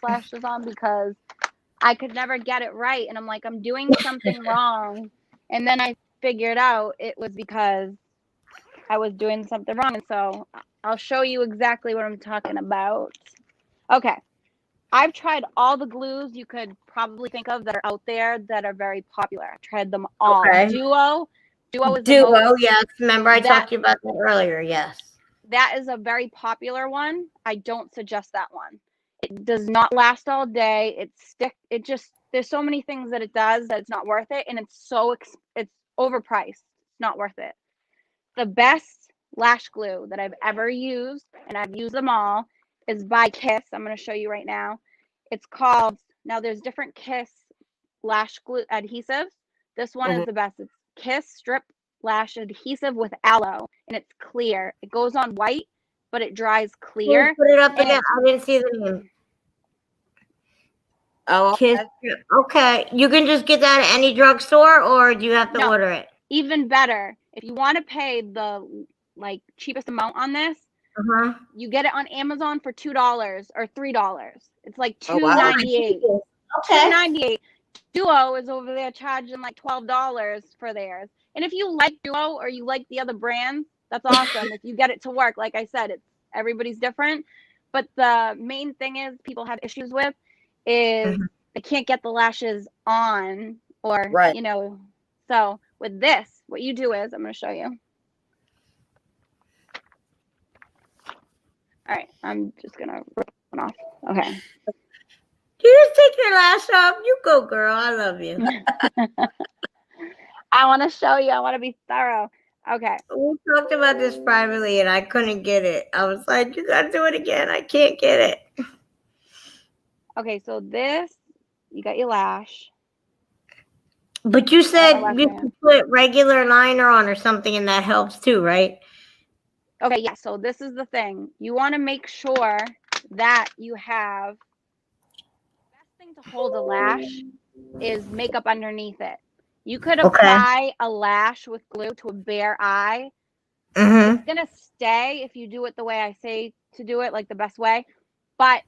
lashes on because I could never get it right, and I'm like, I'm doing something wrong, and then I figured out it was because I was doing something wrong, and so I'll show you exactly what I'm talking about. Okay. I've tried all the glues you could probably think of that are out there that are very popular. I've tried them all. Okay. Duo is Duo, yes. Remember I that- talked to you about that earlier, yes. that is a very popular one. I don't suggest that one. It does not last all day. There's so many things that it does that it's not worth it, and it's overpriced. It's not worth it. The best lash glue that I've ever used, and I've used them all, is by Kiss. I'm going to show you right now. It's called, now there's different Kiss lash glue adhesives. This one is the best. It's Kiss Strip Lash Adhesive with aloe, and it's clear. It goes on white, but it dries clear. Put it up again. I didn't see the name. Oh, Kiss. Okay. You can just get that at any drugstore, or do you have to order it? Even better, if you want to pay the cheapest amount on this, you get it on Amazon for $2 or $3. It's like $2.98. Okay. $2.98. Duo is over there charging like $12 for theirs. And if you like Duo or you like the other brands, that's awesome. If you get it to work, like I said, everybody's different. But the main thing is people have issues with is they can't get the lashes on, or right. So with this, what you do is, I'm going to show you. All right, I'm just going to rip one off. Okay. You just take your lash off. You go, girl. I love you. I want to show you. I want to be thorough. Okay. We talked about this privately, and I couldn't get it. I was like, you got to do it again. I can't get it. Okay, so this, you got your lash. But you said you can put regular liner on or something, and that helps too, right? Okay, yeah, so this is the thing. You want to make sure that you have, the best thing to hold a lash is makeup underneath it. You could apply a lash with glue to a bare eye. It's going to stay if you do it the way I say to do it, like the best way. But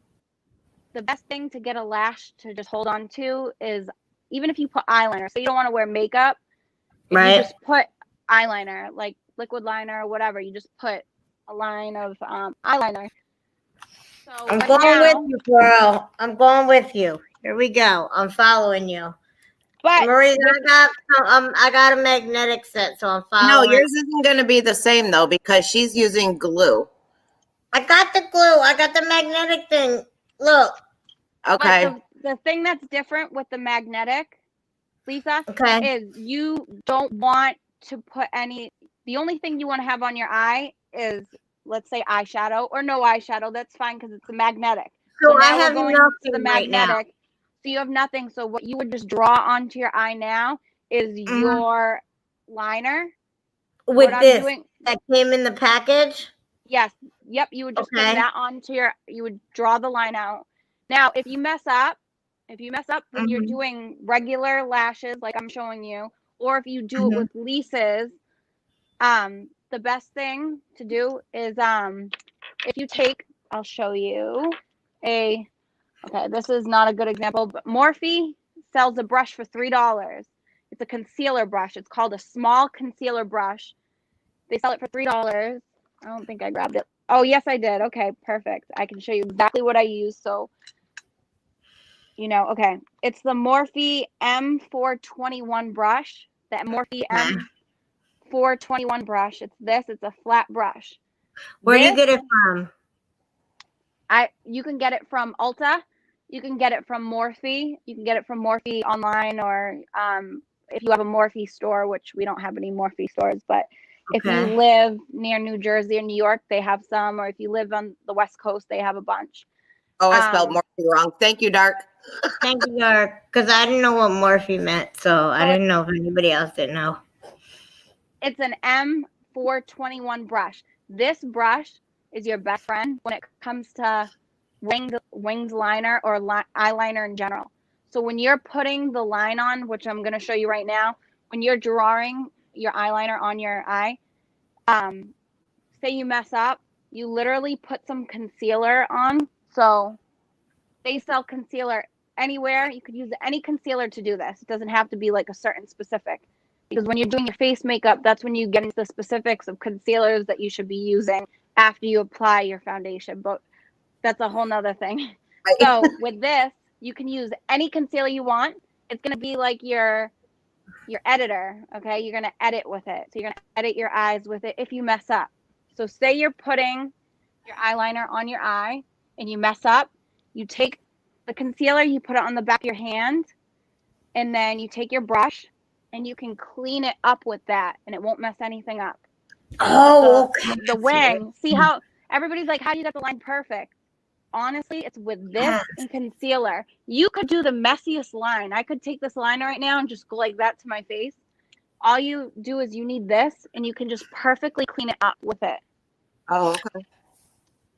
the best thing to get a lash to just hold on to is, even if you put eyeliner, so you don't want to wear makeup, you just put eyeliner, like liquid liner or whatever. You just put a line of eyeliner. So I'm going with you, girl. I'm going with you. Here we go. I'm following you. But Marie, I got a magnetic set, so I'm following. No, yours isn't going to be the same though, because she's using glue. I got the glue. I got the magnetic thing. Look. Okay. But the thing that's different with the magnetic, Lisa, is you don't want to put the only thing you want to have on your eye is let's say eyeshadow or no eyeshadow, that's fine because it's a magnetic. So I now we're have going nothing to the right now. magnetic. So you have nothing. So what you would just draw onto your eye now is your liner. With what this I'm doing, that came in the package. yes, yep, you would just put Okay. that onto your, you would draw the line out. Now, if you mess up when you're doing regular lashes like I'm showing you, or if you do it with Lisa's, the best thing to do is if you take, I'll show you okay, this is not a good example, but Morphe sells a brush for $3. It's a concealer brush. It's called a small concealer brush. They sell it for $3. I don't think I grabbed it. Oh, yes, I did. Okay, perfect. I can show you exactly what I use. So, okay. It's the Morphe M421 brush. The Morphe M421 brush. It's this. It's a flat brush. Where do you get it from? You can get it from Ulta. You can get it from Morphe. You can get it from Morphe online, or if you have a Morphe store, which we don't have any Morphe stores, but if you live near New Jersey or New York, they have some, or if you live on the West Coast, they have a bunch. Oh, I spelled Morphe wrong. Thank you, Dark. Thank you, Dark, because I didn't know what Morphe meant, so I didn't know if anybody else didn't know. It's an M421 brush. This brush is your best friend when it comes to winged liner or eyeliner in general. So when you're putting the line on, which I'm going to show you right now, when you're drawing your eyeliner on your eye, say you mess up, you literally put some concealer on. So they sell concealer anywhere. You could use any concealer to do this. It doesn't have to be like a certain specific, because when you're doing your face makeup, that's when you get into the specifics of concealers that you should be using after you apply your foundation. But that's a whole nother thing. So with this, you can use any concealer you want. It's going to be like your editor. Okay. You're going to edit with it. So you're going to edit your eyes with it if you mess up. So say you're putting your eyeliner on your eye and you mess up, you take the concealer, you put it on the back of your hand, and then you take your brush and you can clean it up with that and it won't mess anything up. Oh, okay. The wing. See how everybody's like, how do you get the line perfect? Honestly, it's with this and concealer. You could do the messiest line. I could take this liner right now and just go like that to my face. All you do is you need this and you can just perfectly clean it up with it. Oh, okay.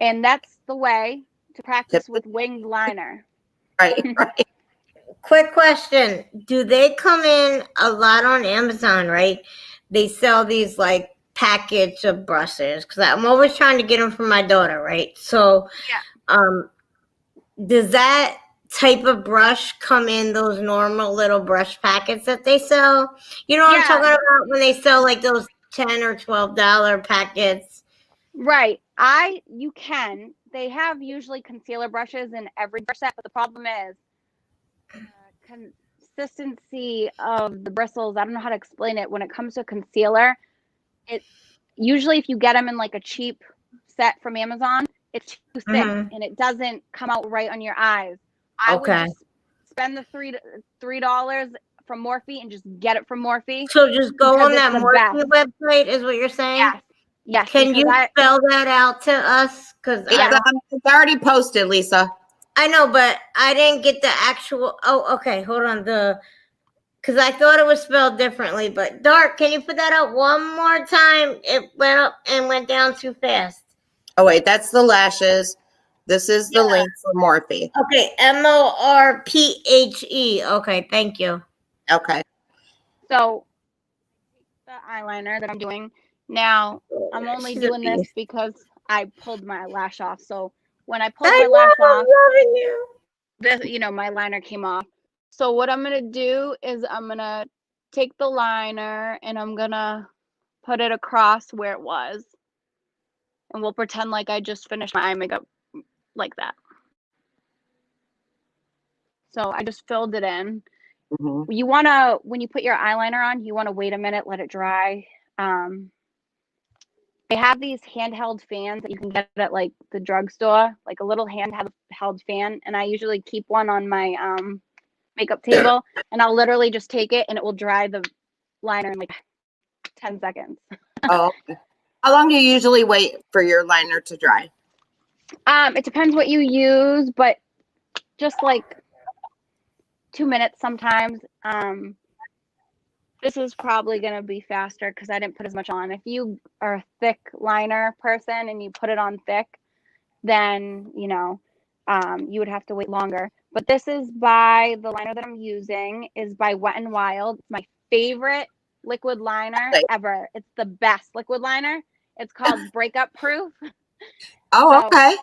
And that's the way to practice with winged liner. Right. Quick question. Do they come in a lot on Amazon, right? They sell these like package of brushes, because I'm always trying to get them for my daughter, right? So does that type of brush come in those normal little brush packets that they sell? You know what I'm talking about, when they sell like those $10 or $12 packets? Right. You can. They have usually concealer brushes in every brush set, but the problem is consistency of the bristles. I don't know how to explain it. When it comes to concealer, it usually, if you get them in like a cheap set from Amazon, it's too thick and it doesn't come out right on your eyes. I would just spend the $3 from Morphe and just get it from Morphe. So just go on that Morphe website, is what you're saying? Yes. Yes. Can you spell that out to us? Because it's already posted, Lisa. I know, but I didn't get the actual. Oh, okay. Hold on. Because I thought it was spelled differently. But Dark, can you put that out one more time? It went up and went down too fast. Oh wait, that's the lashes. This is the link for Morphe. Okay, Morphe. Okay, thank you. Okay. So the eyeliner that I'm doing now, I'm only doing this because I pulled my lash off. So when I pulled my lash off, my liner came off. So what I'm gonna do is I'm gonna take the liner and I'm gonna put it across where it was, and we'll pretend like I just finished my eye makeup like that. So I just filled it in. You wanna, when you put your eyeliner on, you wanna wait a minute, let it dry. They have these handheld fans that you can get at like the drugstore, like a little handheld fan, and I usually keep one on my makeup table, and I'll literally just take it and it will dry the liner in like 10 seconds. Oh, okay. How long do you usually wait for your liner to dry? It depends what you use, but just like 2 minutes sometimes. This is probably going to be faster because I didn't put as much on. If you are a thick liner person and you put it on thick, then, you know, you would have to wait longer. But this is by, the liner that I'm using is by Wet n Wild. It's my favorite liquid liner ever. It's the best liquid liner. It's called Breakup Proof. Oh, okay.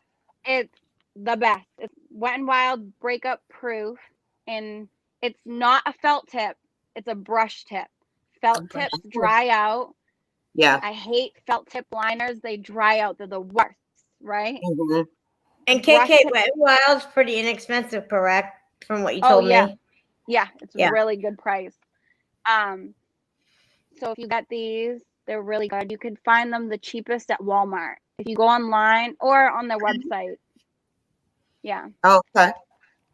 It's the best. It's Wet n Wild Breakup Proof, and it's not a felt tip. It's a brush tip. Felt tips dry out. Yeah. I hate felt tip liners. They dry out. They're the worst, right? Mm-hmm. And KK, Wet n Wild's pretty inexpensive, correct? From what you told me. Yeah, it's a really good price. So if you get these, they're really good. You can find them the cheapest at Walmart if you go online or on their website. Yeah. Oh, okay.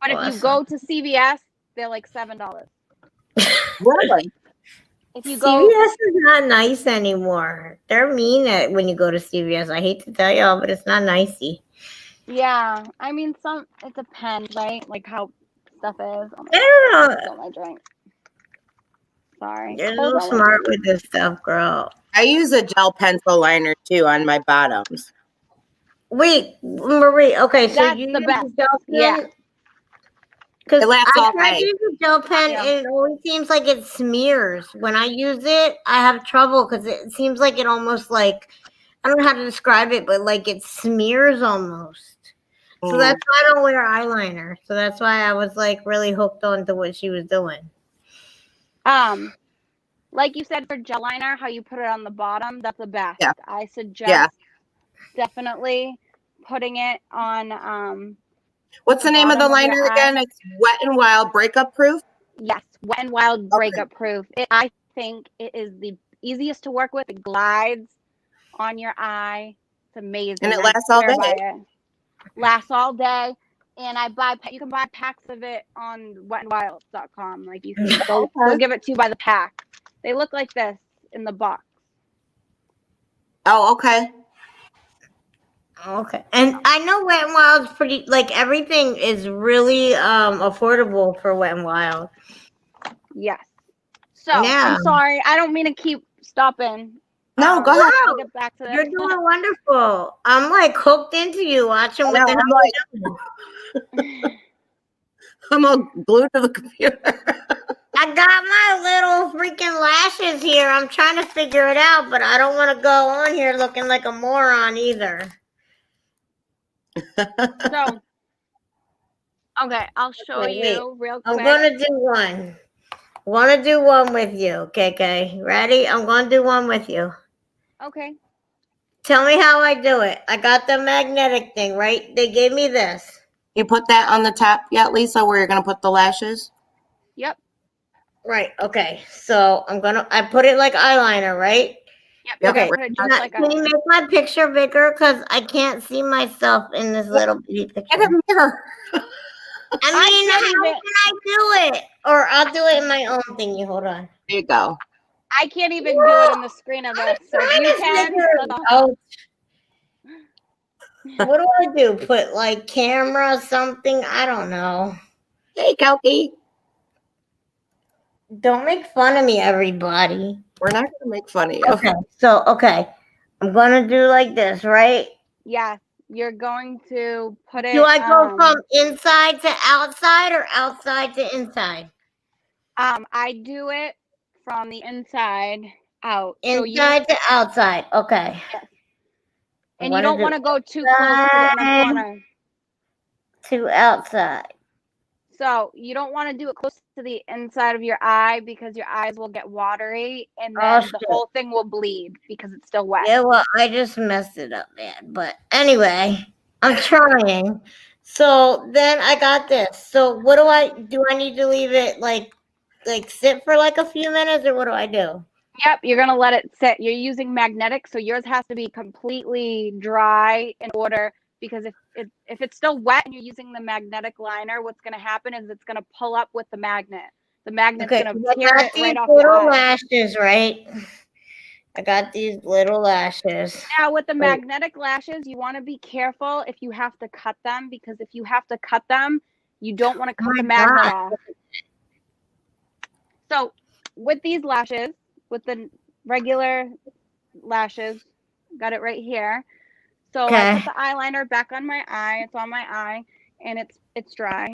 But if you go to CVS, they're like $7. Really? If you go, CVS is not nice anymore. They're mean at when you go to CVS. I hate to tell y'all, but it's not nicey. Yeah, I mean, it depends, right? Like how stuff is. Oh I don't know. My drink. Sorry. You're so smart with this stuff, girl. I use a gel pencil liner too on my bottoms. Wait, Marie. Okay, so that's you the use best. Gel pen? Yeah. Because I tried to use a gel pen, and it always seems like it smears. When I use it, I have trouble because it seems like it almost like, I don't know how to describe it, but like it smears almost. So that's why I don't wear eyeliner. So that's why I was like really hooked on to what she was doing. Like you said for gel liner, how you put it on the bottom, that's the best. Yeah. I suggest definitely putting it on. What's the name of the liner again? It's Wet n Wild Breakup Proof? Yes, Wet n Wild Breakup Proof. I think it is the easiest to work with. It glides on your eye. It's amazing. And it lasts all day. Lasts all day. And you can buy packs of it on wetandwild.com. Like you can they'll give it to you by the pack. They look like this in the box. Oh, okay. Okay. And I know Wet n Wild's pretty, like everything is really affordable for Wet n Wild. Yes. So I'm sorry. I don't mean to keep stopping. No, go ahead. I'll get back to this. You're doing wonderful. I'm like hooked into you watching what the hell you're doing. I'm all glued to the computer. I got my little freaking lashes here. I'm trying to figure it out, but I don't want to go on here looking like a moron either. So, okay, I'll show you real quick. I'm going to do one. I want to do one with you, KK. Ready? I'm going to do one with you. Okay. Tell me how I do it. I got the magnetic thing, right? They gave me this. You put that on the top yet, Lisa, where you're going to put the lashes? Yep. Right. Okay. So I put it like eyeliner, right? Yep. Okay. Like can you make my picture bigger? Because I can't see myself in this little bitty picture. Get a mirror. I mean, how can I do it? Or I'll do it in my own thingy. Hold on. There you go. I can't even do it on the screen of this. So you can. Oh. What do I do? Put like camera something? I don't know. Hey, Kelky. Don't make fun of me, everybody. We're not going to make fun of you. Okay. So, I'm going to do like this, right? Yeah. You're going to put it. Do I go from inside to outside or outside to inside? I do it from the inside out. Inside to outside. Okay. Yes. And you don't want to go too close to the inner corner. To outside. So you don't want to do it close to the inside of your eye because your eyes will get watery and then the whole thing will bleed because it's still wet. Yeah, well, I just messed it up, man. But anyway, I'm trying. So then I got this. So what do? I need to leave it like sit for like a few minutes, or what do I do? Yep, you're going to let it sit. You're using magnetic, so yours has to be completely dry in order, because if it's still wet and you're using the magnetic liner, what's going to happen is it's going to pull up with the magnet. The magnet's going to tear it right off your eye. Lashes, right? I got these little lashes. Now with the Wait. magnetic lashes, you want to be careful if you have to cut them, because if you have to cut them, you don't want to cut the my magnet God. off. So with these lashes, with the regular lashes, got it right here. So I Okay. put the eyeliner back on my eye. It's on my eye, and it's dry.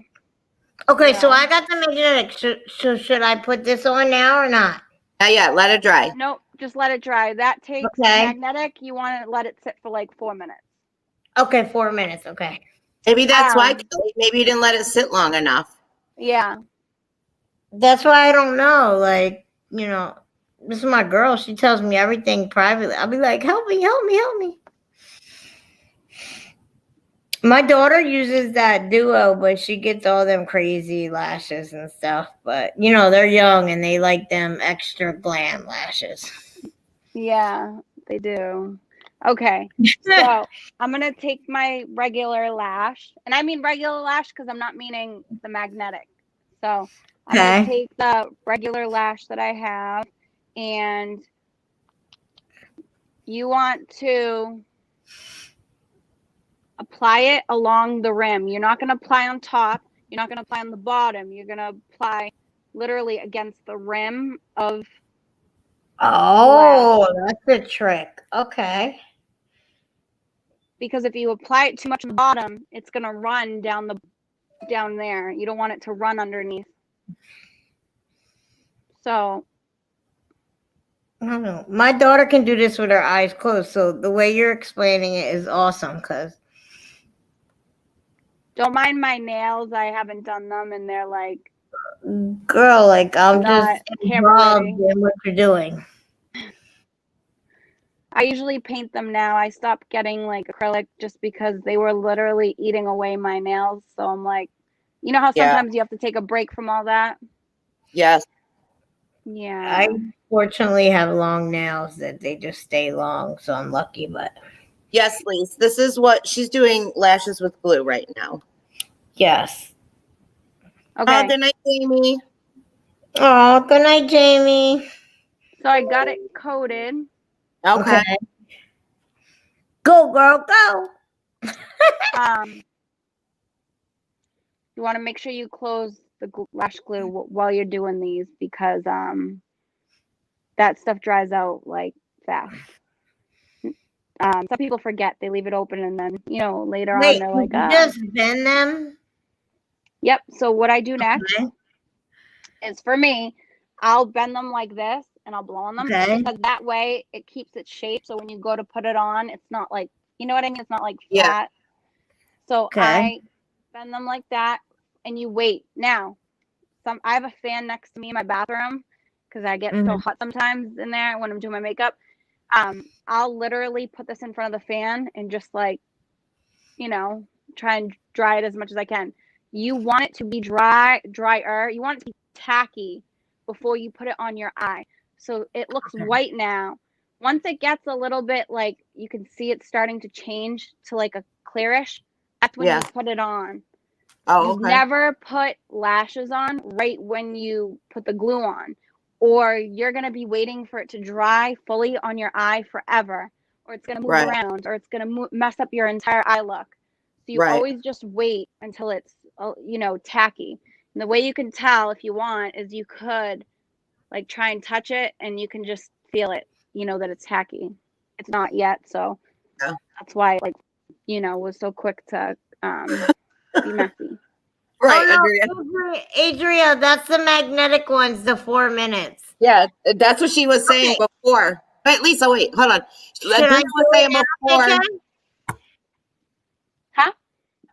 Okay, so Yeah. I got the magnetic. So should I put this on now or not? Not yet. Let it dry. Nope, just let it dry. That takes Okay. magnetic. You want to let it sit for like 4 minutes. Okay, 4 minutes. Okay. Maybe that's why, Um, Kelly. Maybe you didn't let it sit long enough. Yeah. That's why I don't know. Like, this is my girl. She tells me everything privately. I'll be like, help me, help me, help me. My daughter uses that duo, but she gets all them crazy lashes and stuff. But, they're young and they like them extra glam lashes. Yeah, they do. Okay. So I'm going to take my regular lash, and I mean regular lash because I'm not meaning the magnetic. So I'm going to Okay. take the regular lash that I have, and you want to apply it along the rim. You're not going to apply on top. You're not going to apply on the bottom. You're going to apply literally against the rim of. Oh, that's a trick. Okay. Because if you apply it too much on the bottom, it's going to run down there. You don't want it to run underneath. So I don't know. My daughter can do this with her eyes closed. So the way you're explaining it is awesome because don't mind my nails. I haven't done them, and they're like, girl, like I'm not just camera ready. involved in what you're doing. I usually paint them now. I stopped getting like acrylic just because they were literally eating away my nails. So I'm like, you know how Yeah. sometimes you have to take a break from all that? Yes. Yeah. I fortunately have long nails that they just stay long, so I'm lucky. But Yes, Lise. This is what she's doing, lashes with glue right now. yes. Okay. Oh, good night, Jamie. Oh, good night, Jamie. So I got it coated. Okay. Go, girl, go. You want to make sure you close the lash glue while you're doing these, because that stuff dries out like fast. Some people forget, they leave it open, and then later on Wait, they're like, you just bend them? Yep. So what I do next Okay. is, for me, I'll bend them like this and I'll blow on them, Okay. because that way it keeps its shape. So when you go to put it on, it's not like, you know what I mean? It's not like Yeah. flat. So Okay. I bend them like that, and you wait. Now, I have a fan next to me in my bathroom because I get so hot sometimes in there when I'm doing my makeup. I'll literally put this in front of the fan and just like, try and dry it as much as I can. You want it to be drier. You want it to be tacky before you put it on your eye. So it looks white now. Once it gets a little bit like, you can see it starting to change to like a clearish, that's when you put it on. Oh, You never put lashes on right when you put the glue on, or you're going to be waiting for it to dry fully on your eye forever, or it's going to move around, or it's going to mess up your entire eye look. So you always just wait until it's, tacky. And the way you can tell if you want is you could like try and touch it, and you can just feel it, that it's tacky. It's not yet. So that's why, like, was so quick to be messy. Right, oh, no, Adria, that's the magnetic ones, the 4 minutes. Yeah, that's what she was saying before. Wait, Lisa, wait, hold on. Should I was saying before. Huh?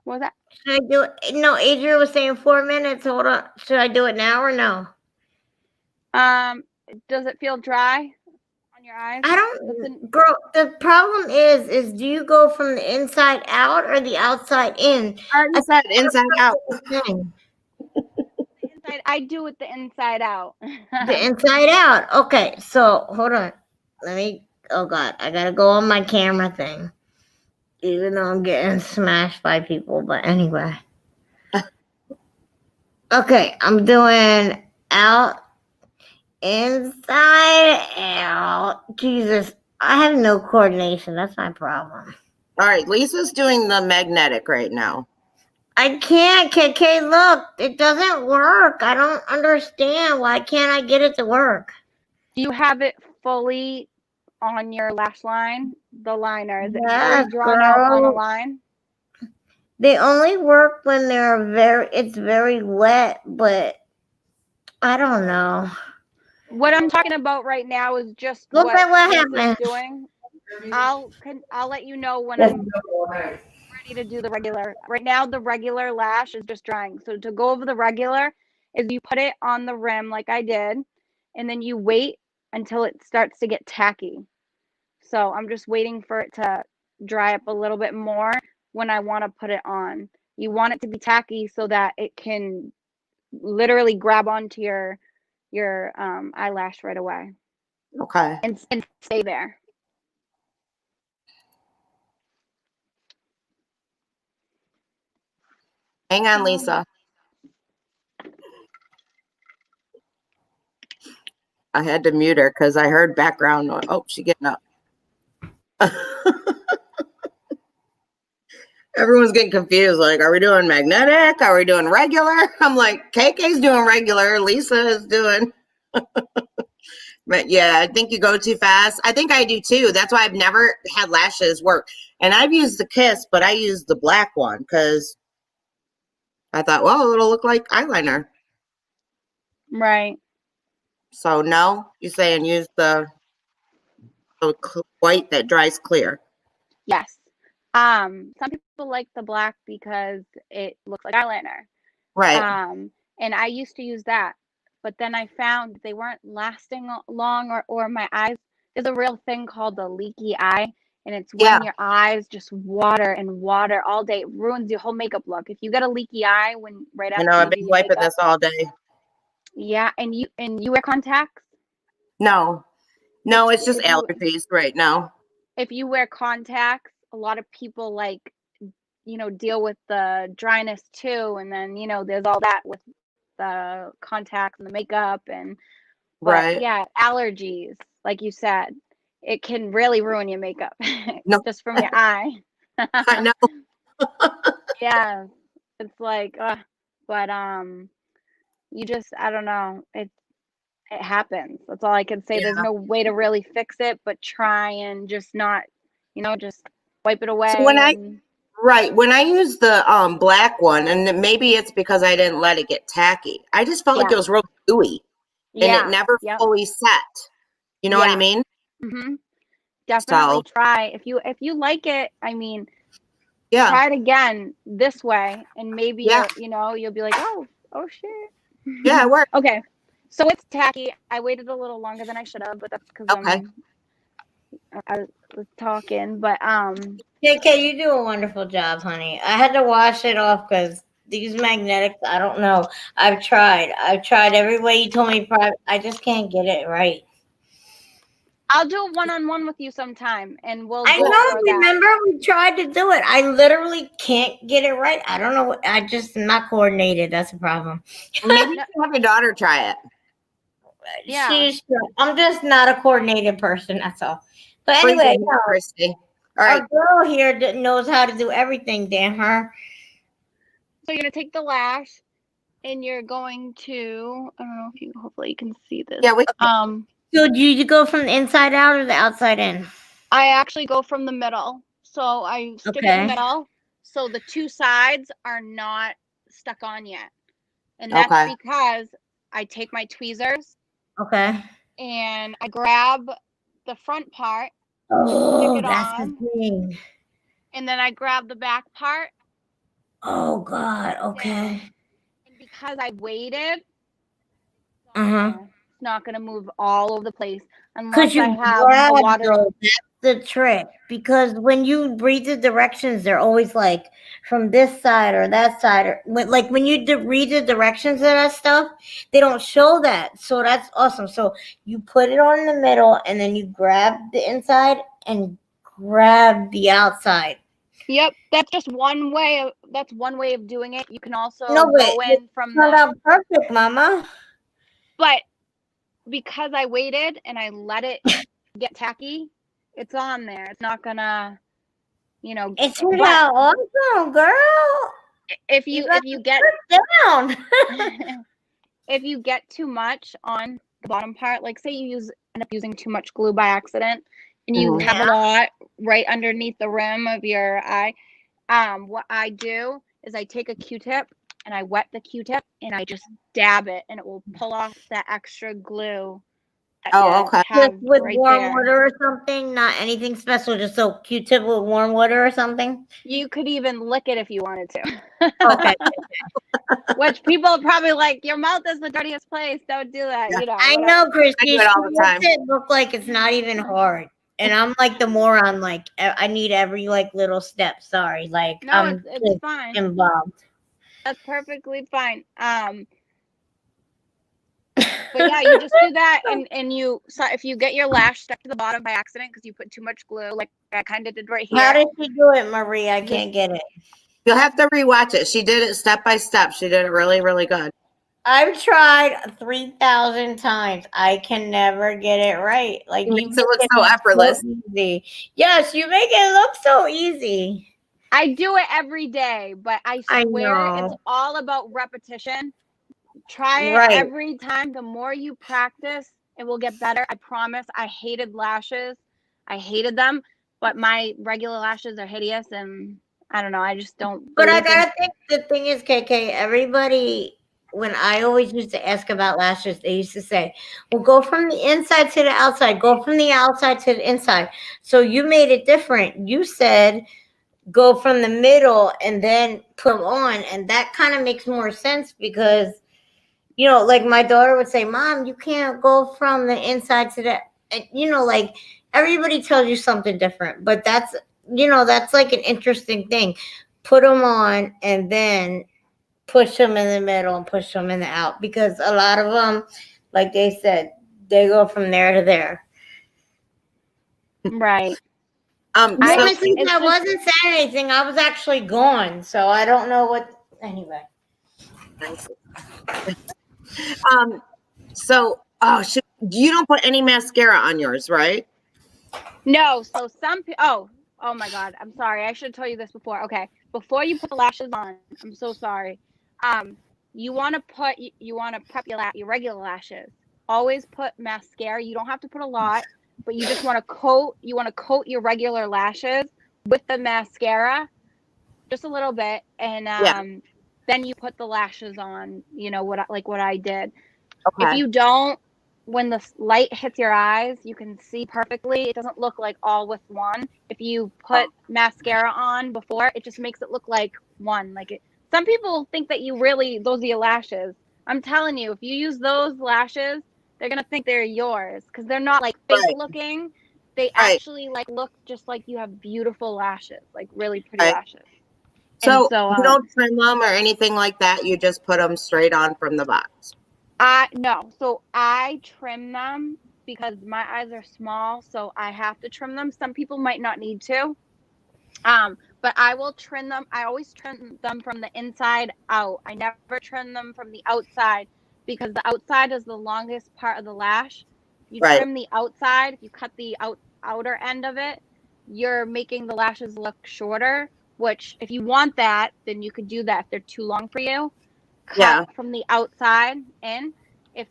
What was that? Should I do it? No, Adria was saying 4 minutes. Hold on. Should I do it now or no? Does it feel dry on your eyes? I don't, girl. The problem is do you go from the inside out or the outside in? I said inside out. Inside, I do it the inside out. The inside out. Okay, so hold on. Oh God, I gotta go on my camera thing. Even though I'm getting smashed by people, but anyway. Okay, I'm doing out inside out. Jesus, I have no coordination. That's my problem. All right, Lisa's doing the magnetic right now. I can't, KK. Look, it doesn't work. I don't understand. Why can't I get it to work? Do you have it fully on your lash line? The liner, is it Yes, fully drawn out on a girl. line? They only work when it's very wet, but I don't know. What I'm talking about right now is just Look at what Lisa's happened. doing. I'll let you know when I'm ready to do the regular. Right now, the regular lash is just drying. So to go over the regular is you put it on the rim like I did, and then you wait until it starts to get tacky. So I'm just waiting for it to dry up a little bit more when I want to put it on. You want it to be tacky so that it can literally grab onto your eyelash right away Okay. and stay there. Hang on, Lisa. I had to mute her because I heard background noise. Oh, she getting up. Everyone's getting confused. Like, are we doing magnetic? Are we doing regular? I'm like, KK's doing regular. Lisa is doing. But yeah, I think you go too fast. I think I do too. That's why I've never had lashes work. And I've used the Kiss, but I used the black one because I thought, well, it'll look like eyeliner. Right. So no, you're saying use the white that dries clear. Yes. Some people like the black because it looks like eyeliner. Right. And I used to use that, but then I found they weren't lasting long, or my eyes. There's a real thing called the leaky eye, and it's when Yeah. your eyes just water and water all day. It ruins your whole makeup look. If you get a leaky eye right I after know, you I've do been your wiping makeup, this all day. yeah, and you wear contacts. No, it's just allergies right now. If you wear contacts, a lot of people deal with the dryness too, and then there's all that with the contacts and the makeup but Right. yeah, allergies, like you said, it can really ruin your makeup No. just from your eye. I know. Yeah, it's like but you just, I don't know, it happens. That's all I can say. There's Yeah. no way to really fix it but try and just not, just wipe it away. So when I use the black one, and maybe it's because I didn't let it get tacky. I just felt like it was real gooey, and it never fully set. You know what I mean? Mm-hmm. Definitely try. If you like it, I mean, try it again this way, and maybe you'll be like, oh shit. Yeah, it worked. Okay, so it's tacky. I waited a little longer than I should have, but that's because I was talking. But KK, you do a wonderful job, honey. I had to wash it off because these magnetics, I don't know. I've tried every way you told me. I just can't get it right. I'll do a one-on-one with you sometime, and we'll. I know. Remember, we tried to do it. I literally can't get it right. I don't know. I just am not coordinated. That's a problem. Maybe you can have your daughter try it. Yeah. I'm just not a coordinated person. That's all. But anyway, all right. Our girl here knows how to do everything. Damn her. So you're gonna take the lash, and you're going to. I don't know if you. Hopefully, you can see this. Yeah. So do you go from the inside out or the outside in? I actually go from the middle. So I stick in the middle. So the two sides are not stuck on yet. And that's because I take my tweezers. Okay. And I grab the front part. Oh, that's the thing. And then I grab the back part. Oh, God. Okay. And because I waited, it's not going to move all over the place unless I have the water. That's the trick, because when you read the directions, they're always like from this side or that side, or like when you read the directions of that stuff, they don't show that. So that's awesome. So you put it on in the middle, and then you grab the inside and grab the outside. Yep, that's just one way of doing it. You can also go in from the perfect, Mama. But because I waited and I let it get tacky, it's on there. It's not gonna, you know. It turned But out awesome, girl. if You you got if you get down. if you get too much on the bottom part, like say you end up using too much glue by accident, and you Mhm. have a lot right underneath the rim of your eye, what I do is I take a Q-tip and I wet the Q-tip and I just dab it, and it will pull off that extra glue that Oh, you okay. Just have with right warm there. water or something, not anything special, just so Q-tip with warm water or something. You could even lick it if you wanted to. Okay. Which people are probably like, your mouth is the dirtiest place. Don't do that. Yeah. You know. I whatever. know, Christy. I do She it all the time. makes it look like it's not even hard. And I'm like the moron, like I need every like little step. Sorry. Like No, I'm it's just fine. involved. That's perfectly fine. But yeah, you just do that, and you. So if you get your lash stuck to the bottom by accident because you put too much glue, like I kind of did right here. How did she do it, Marie? I Just- can't get it. You'll have to rewatch it. She did it step by step. She did it really, really good. I've tried 3,000 times. I can never get it right. Like It you makes make it look it so effortless. easy. Yes, you make it look so easy. I do it every day, but I I swear it's know. all about repetition. Try it Right. every time. The more you practice, it will get better. I promise. I hated lashes. I hated them, but my regular lashes are hideous, and I don't know. I just don't. But I believe in- gotta think the thing is, KK, everybody, when I always used to ask about lashes, they used to say, well, go from the inside to the outside, go from the outside to the inside. So you made it different. You said go from the middle and then put them on. And that kind of makes more sense because, you know, like my daughter would say, Mom, you can't go from the inside to the, and, you know, like everybody tells you something different. But that's, you know, that's like an interesting thing. Put them on and then push them in the middle and push them in the out because a lot of them, like they said, they go from there to there. Right. So Missy, it's I just- wasn't saying anything. I was actually gone, so I don't know what. Anyway. so you don't put any mascara on yours, right? No, so oh my God, I'm sorry. I should have told you this before. Okay, before you put the lashes on, I'm so sorry. You want to prep your regular lashes. Always put mascara. You don't have to put a lot, but you just want to coat. You want to coat your regular lashes with the mascara, just a little bit, and then you put the lashes on. You know what I did. Okay. If you don't, when the light hits your eyes, you can see perfectly. It doesn't look like all with one. If you put mascara on before, it just makes it look like one. Some people think that those are your lashes. I'm telling you, if you use those lashes, they're gonna think they're yours because they're not like fake looking. They actually look just like you have beautiful lashes, like really pretty lashes. So, So you don't trim them or anything like that. You just put them straight on from the box. No. So I trim them because my eyes are small, so I have to trim them. Some people might not need to. But I will trim them. I always trim them from the inside out. I never trim them from the outside because the outside is the longest part of the lash. You trim the outside, if you cut the outer end of it, you're making the lashes look shorter, which if you want that, then you could do that if they're too long for you. Cut from the outside in. If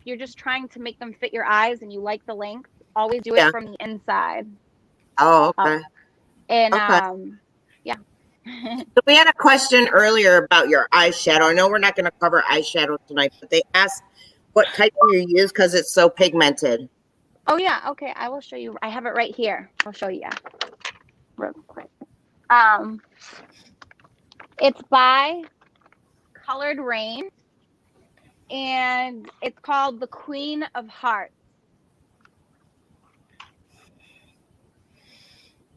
you're just trying to make them fit your eyes and you like the length, always do it from the inside. Oh, okay. And So we had a question earlier about your eyeshadow. I know we're not going to cover eyeshadow tonight, but they asked what type you use because it's so pigmented. Oh yeah, okay. I will show you. I have it right here. I'll show you real quick. It's by Colored Rain, and it's called the Queen of Hearts.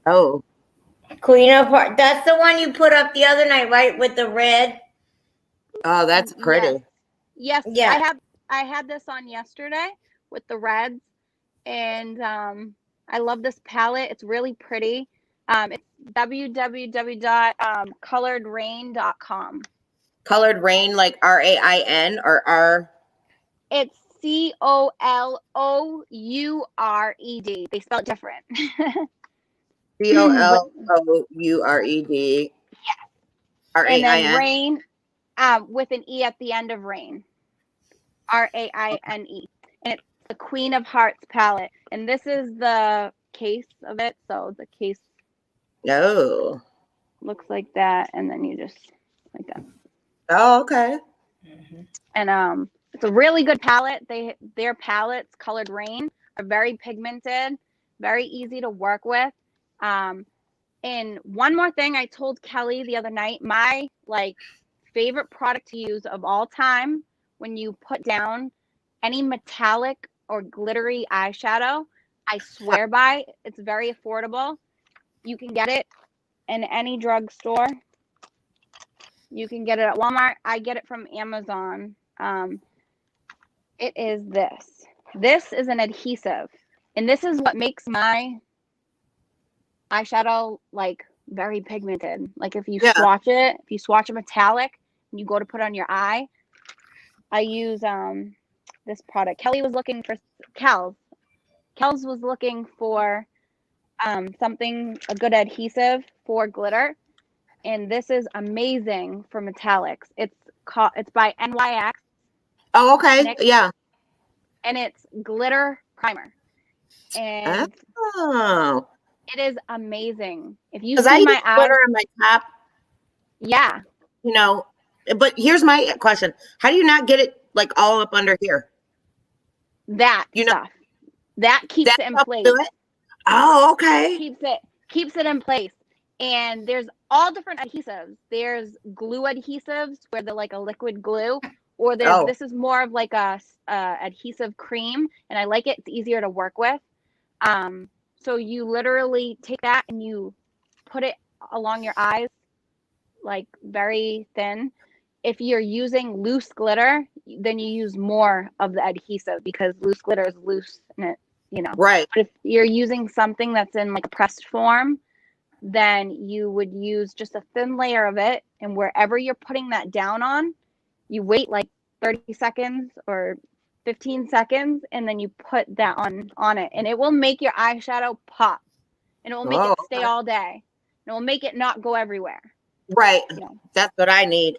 Oh, Queen of Hearts. That's the one you put up the other night, right? With the red. oh, that's pretty. Yes. Yeah. I had this on yesterday with the reds, and I love this palette. It's really pretty. It's www.coloredrain.com. Colored Rain, like RAIN or R. It's Colored. They spell it different. COLOURED And then RAIN. rain, with an E at the end of rain. RAINE. And it's the Queen of Hearts palette. And this is the case of it. So the case Oh. looks like that. And then you just like that. Oh, okay. And it's a really good palette. Their palettes, Colored Rain, are very pigmented, very easy to work with. And one more thing, I told Kelly the other night, my favorite product to use of all time when you put down any metallic or glittery eyeshadow, I swear by, it's very affordable. You can get it in any drugstore. You can get it at Walmart. I get it from Amazon. It is this. This is an adhesive. And this is what makes my eyeshadow very pigmented. Like if you swatch it, if you swatch a metallic and you go to put on your eye, I use this product. Kelly was looking for Kels was looking for something, a good adhesive for glitter, and this is amazing for metallics. It's by NYX. Oh, okay. Yeah. And it's glitter primer. And oh, it is amazing. If you because see I my use eyes, glitter on my top, yeah. you know. But here's my question: how do you not get it all up under here? That stuff that keeps it in place. Oh, okay. Keeps it in place. And there's all different adhesives. There's glue adhesives where they're like a liquid glue, or there's this is more of like a adhesive cream, and I like it. It's easier to work with. So you literally take that and you put it along your eyes, very thin. If you're using loose glitter, then you use more of the adhesive because loose glitter is loose in it, Right. But if you're using something that's in a pressed form, then you would use just a thin layer of it, and wherever you're putting that down on, you wait 30 seconds or 15 seconds, and then you put that on it, and it will make your eyeshadow pop, and it will make it stay all day. It will make it not go everywhere. Right. That's what I need.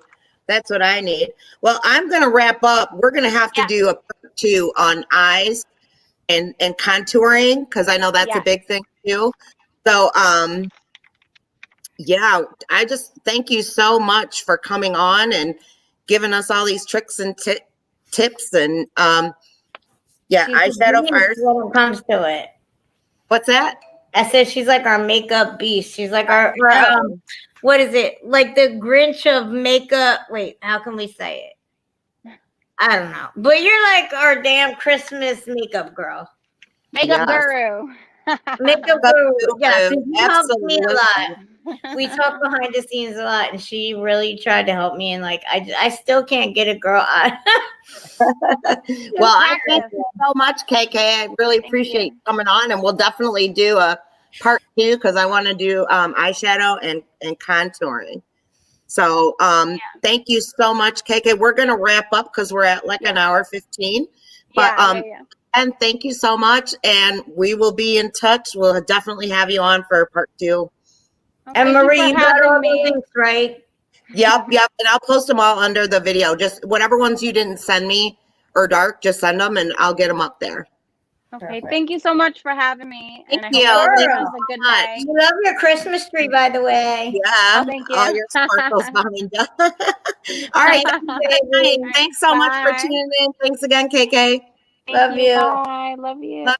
Well, I'm going to wrap up. We're going to have to do a part 2 on eyes and contouring, because I know that's a big thing too. So, I just thank you so much for coming on and giving us all these tricks and tips. And eyeshadow first. When it comes to it. What's that? I said she's like our makeup beast. She's like our what is it? Like the Grinch of makeup. Wait, how can we say it? I don't know. But you're like our damn Christmas makeup girl. Makeup guru. Makeup guru. Yeah, you helped me a Absolutely. lot. We talk behind the scenes a lot, and she really tried to help me. And I still can't get a girl out. Well, I thank you so much, KK. I really appreciate you coming on, and we'll definitely do a part 2 because I want to do eyeshadow and contouring. So thank you so much, KK. We're going to wrap up because we're at an hour 15. But and thank you so much, and we will be in touch. We'll definitely have you on for part 2. And Marie, you got all the links, right? Yep. And I'll post them all under the video. Just whatever ones you didn't send me or Dark, just send them and I'll get them up there. Okay. Perfect. Thank you so much for having me. Thank you. It was a good day. You love your Christmas tree, by the way. Yeah. Thank you. All your sparkles behind you. All right. Thanks so much for tuning in. Thanks again, KK. Love you. Bye. Love you.